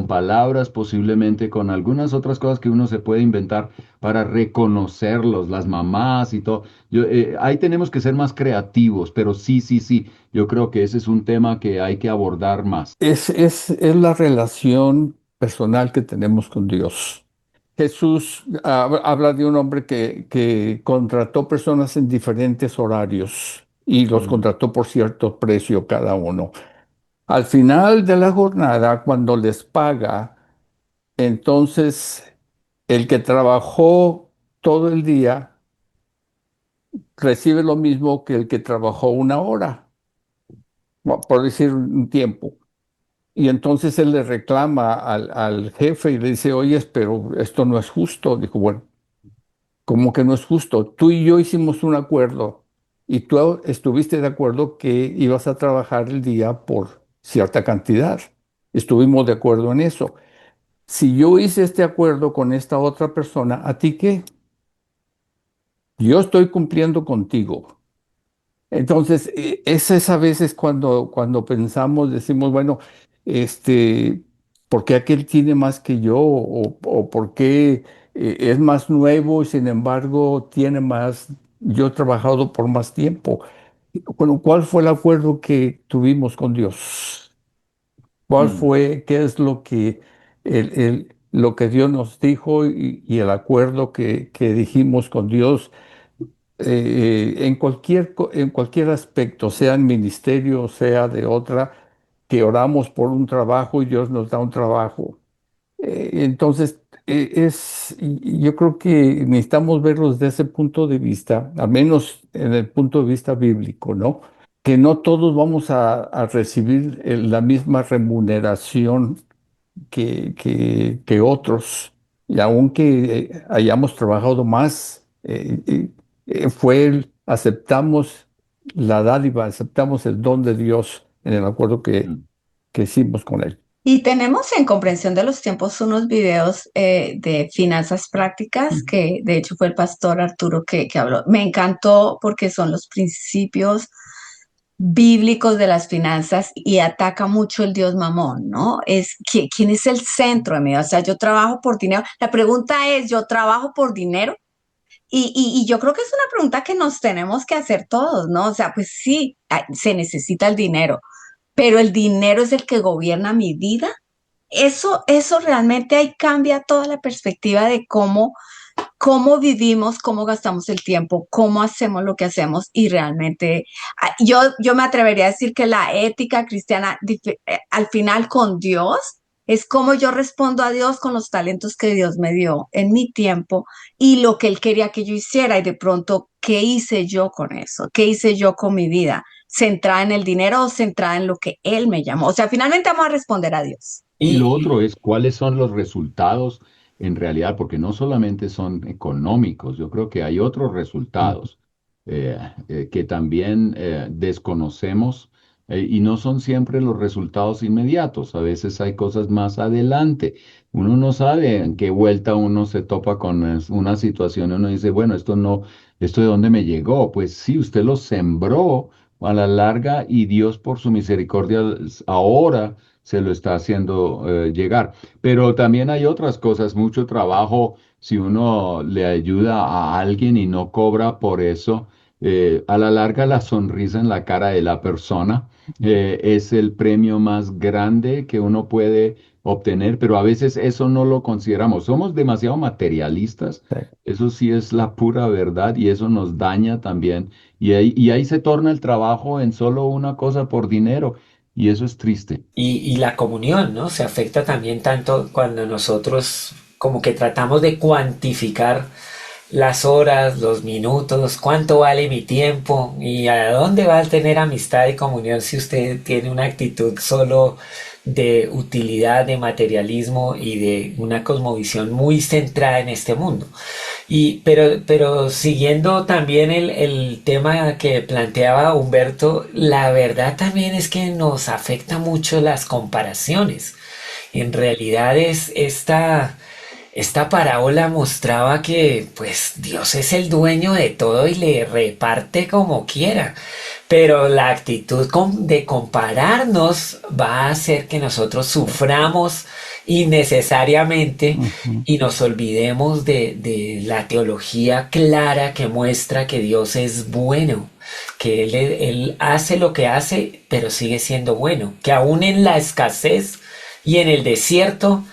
palabras, posiblemente con algunas otras cosas que uno se puede inventar para reconocerlos, las mamás y todo. Ahí tenemos que ser más creativos, pero sí, sí, sí, yo creo que ese es un tema que hay que abordar más. Es la relación personal que tenemos con Dios. Jesús habla de un hombre que contrató personas en diferentes horarios y los Mm. contrató por cierto precio cada uno. Al final de la jornada, cuando les paga, entonces el que trabajó todo el día recibe lo mismo que el que trabajó una hora, por decir un tiempo. Y entonces él le reclama al jefe y le dice, oye, pero esto no es justo. Dijo, bueno, ¿cómo que no es justo? Tú y yo hicimos un acuerdo y tú estuviste de acuerdo que ibas a trabajar el día por cierta cantidad. Estuvimos de acuerdo en eso. Si yo hice este acuerdo con esta otra persona, ¿a ti qué? Yo estoy cumpliendo contigo. Entonces, es a veces cuando pensamos, decimos, bueno, este, ¿por qué aquel tiene más que yo? O ¿por qué es más nuevo y sin embargo tiene más? Yo he trabajado por más tiempo. Bueno, ¿cuál fue el acuerdo que tuvimos con Dios? ¿Cuál Mm, fue, qué es lo que Dios nos dijo y el acuerdo que dijimos con Dios? En cualquier aspecto, sea en ministerio, sea de otra, que oramos por un trabajo y Dios nos da un trabajo. Entonces, yo creo que necesitamos verlos desde ese punto de vista, al menos en el punto de vista bíblico, ¿no? Que no todos vamos a recibir la misma remuneración que otros. Y aunque hayamos trabajado más, aceptamos la dádiva, aceptamos el don de Dios en el acuerdo mm, que hicimos con Él. Y tenemos en Comprensión de los Tiempos unos videos de finanzas prácticas que de hecho fue el pastor Arturo que habló. Me encantó porque son los principios bíblicos de las finanzas y ataca mucho el Dios Mamón, ¿no? ¿Quién es el centro de mi vida? O sea, yo trabajo por dinero. La pregunta es, ¿yo trabajo por dinero? Y yo creo que es una pregunta que nos tenemos que hacer todos, ¿no? O sea, pues sí, se necesita el dinero, pero el dinero es el que gobierna mi vida. Eso realmente ahí cambia toda la perspectiva de cómo vivimos, cómo gastamos el tiempo, cómo hacemos lo que hacemos y realmente yo me atrevería a decir que la ética cristiana al final con Dios es cómo yo respondo a Dios con los talentos que Dios me dio en mi tiempo y lo que Él quería que yo hiciera y de pronto, ¿qué hice yo con eso? ¿Qué hice yo con mi vida? ¿Centrada en el dinero o centrada en lo que Él me llamó? O sea, finalmente vamos a responder a Dios. Y lo Y, otro es cuáles son los resultados en realidad, porque no solamente son económicos, yo creo que hay otros Ujú. resultados que también desconocemos y no son siempre los resultados inmediatos. A veces hay cosas más adelante. Uno no sabe en qué vuelta uno se topa con una situación y uno dice, bueno, esto no, ¿esto de dónde me llegó? Pues sí, usted lo sembró a la larga y Dios por su misericordia ahora se lo está haciendo llegar. Pero también hay otras cosas, mucho trabajo, si uno le ayuda a alguien y no cobra por eso, a la larga la sonrisa en la cara de la persona es el premio más grande que uno puede obtener, pero a veces eso no lo consideramos. Somos demasiado materialistas, Sí. eso sí es la pura verdad y eso nos daña también. Y ahí se torna el trabajo en solo una cosa por dinero. Y eso es triste. y la comunión, ¿no? Se afecta también tanto cuando nosotros como que tratamos de cuantificar las horas, los minutos, cuánto vale mi tiempo y a dónde va a tener amistad y comunión si usted tiene una actitud solo de utilidad, de materialismo y de una cosmovisión muy centrada en este mundo. Pero siguiendo también el tema que planteaba Humberto, la verdad también es que nos afecta mucho las comparaciones. En realidad esta parábola mostraba que pues Dios es el dueño de todo y le reparte como quiera, pero la actitud de compararnos va a hacer que nosotros suframos innecesariamente Ujú. y nos olvidemos de la teología clara que muestra que Dios es bueno, que Él hace lo que hace, pero sigue siendo bueno, que aún en la escasez y en el desierto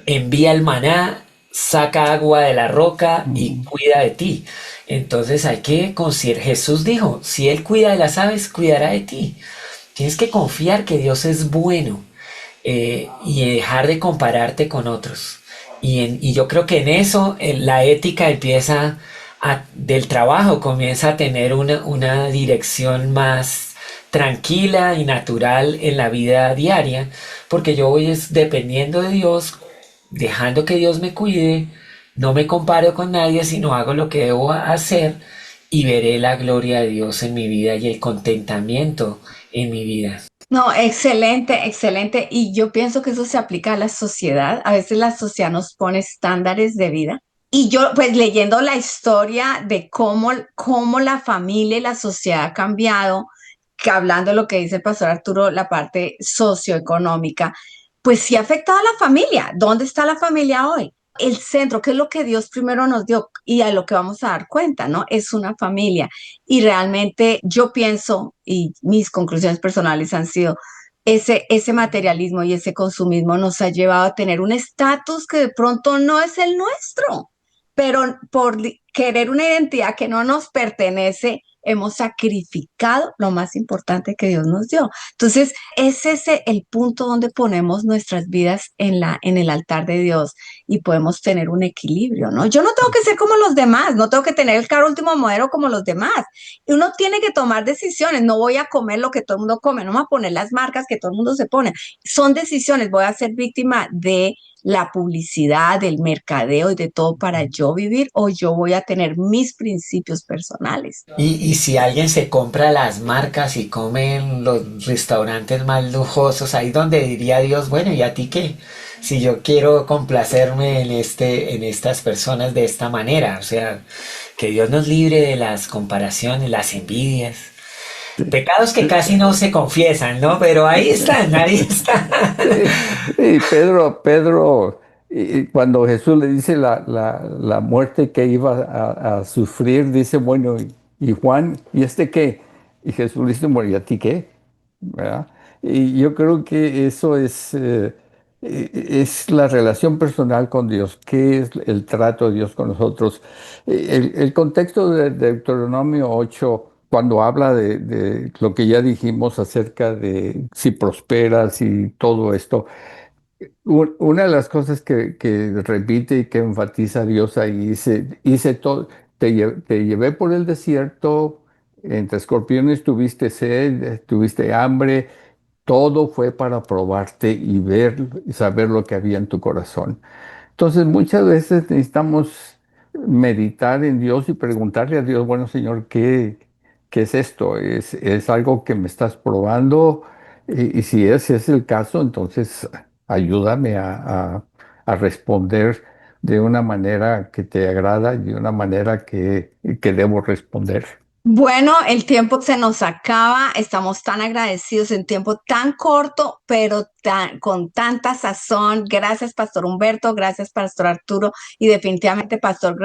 envía el maná, saca agua de la roca y Ujú. cuida de ti. Entonces hay que considerar, Jesús dijo, si Él cuida de las aves, cuidará de ti. Tienes que confiar que Dios es bueno y dejar de compararte con otros. Y yo creo que en eso la ética del trabajo comienza a tener una dirección más tranquila y natural en la vida diaria, porque yo voy dependiendo de Dios, dejando que Dios me cuide, no me comparo con nadie, sino hago lo que debo hacer y veré la gloria de Dios en mi vida y el contentamiento en mi vida. No, excelente, excelente. Y yo pienso que eso se aplica a la sociedad. A veces la sociedad nos pone estándares de vida. Y yo, pues leyendo la historia de cómo la familia y la sociedad ha cambiado, que hablando de lo que dice el pastor Arturo, la parte socioeconómica, pues sí ha afectado a la familia. ¿Dónde está la familia hoy? El centro, que es lo que Dios primero nos dio y a lo que vamos a dar cuenta, ¿no? Es una familia. Y realmente yo pienso, y mis conclusiones personales han sido, ese materialismo y ese consumismo nos ha llevado a tener un estatus que de pronto no es el nuestro, pero por querer una identidad que no nos pertenece, hemos sacrificado lo más importante que Dios nos dio. Entonces, es ese el punto donde ponemos nuestras vidas en el altar de Dios y podemos tener un equilibrio, ¿no? Yo no tengo que ser como los demás, no tengo que tener el carro último modelo como los demás. Y uno tiene que tomar decisiones, no voy a comer lo que todo el mundo come, no me voy a poner las marcas que todo el mundo se pone. Son decisiones, voy a ser víctima de la publicidad, del mercadeo y de todo para yo vivir, o yo voy a tener mis principios personales. Y si alguien se compra las marcas y come en los restaurantes más lujosos, ahí donde diría Dios, bueno, ¿y a ti qué? Si yo quiero complacerme en estas personas de esta manera, o sea, que Dios nos libre de las comparaciones, las envidias. Pecados que casi no se confiesan, ¿no? Pero ahí están, ahí están. Y Pedro, y cuando Jesús le dice la muerte que iba a sufrir, dice, bueno, y Juan, ¿y este qué? Y Jesús le dice, bueno, ¿y a ti qué? ¿Verdad? Y yo creo que eso es la relación personal con Dios, qué es el trato de Dios con nosotros. El contexto de Deuteronomio 8, cuando habla de lo que ya dijimos acerca de si prosperas y todo esto, una de las cosas que repite y que enfatiza Dios ahí dice todo, te llevé por el desierto, entre escorpiones tuviste sed, tuviste hambre, todo fue para probarte y ver y saber lo que había en tu corazón. Entonces, muchas veces necesitamos meditar en Dios y preguntarle a Dios, bueno, Señor, ¿qué es esto? ¿Es algo que me estás probando? Y si ese es el caso, entonces ayúdame a responder de una manera que te agrada y de una manera que debo responder. Bueno, el tiempo se nos acaba, estamos tan agradecidos en tiempo tan corto, pero con tanta sazón. Gracias, Pastor Humberto, gracias, Pastor Arturo, y definitivamente, Pastor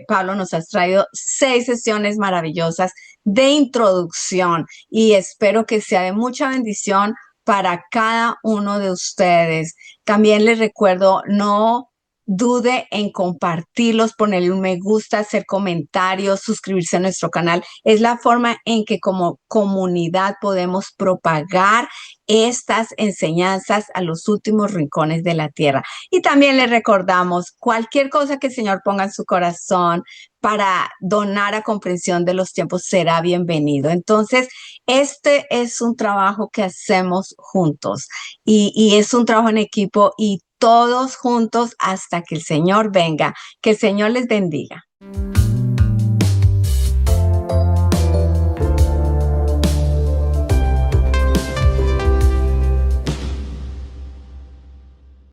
Pablo, nos has traído 6 sesiones maravillosas de introducción y espero que sea de mucha bendición para cada uno de ustedes. También les recuerdo, no dude en compartirlos, ponerle un me gusta, hacer comentarios, suscribirse a nuestro canal. Es la forma en que como comunidad podemos propagar estas enseñanzas a los últimos rincones de la tierra. Y también les recordamos, cualquier cosa que el Señor ponga en su corazón para donar a comprensión de los tiempos será bienvenido. Entonces, este es un trabajo que hacemos juntos y es un trabajo en equipo y todos juntos hasta que el Señor venga. Que el Señor les bendiga.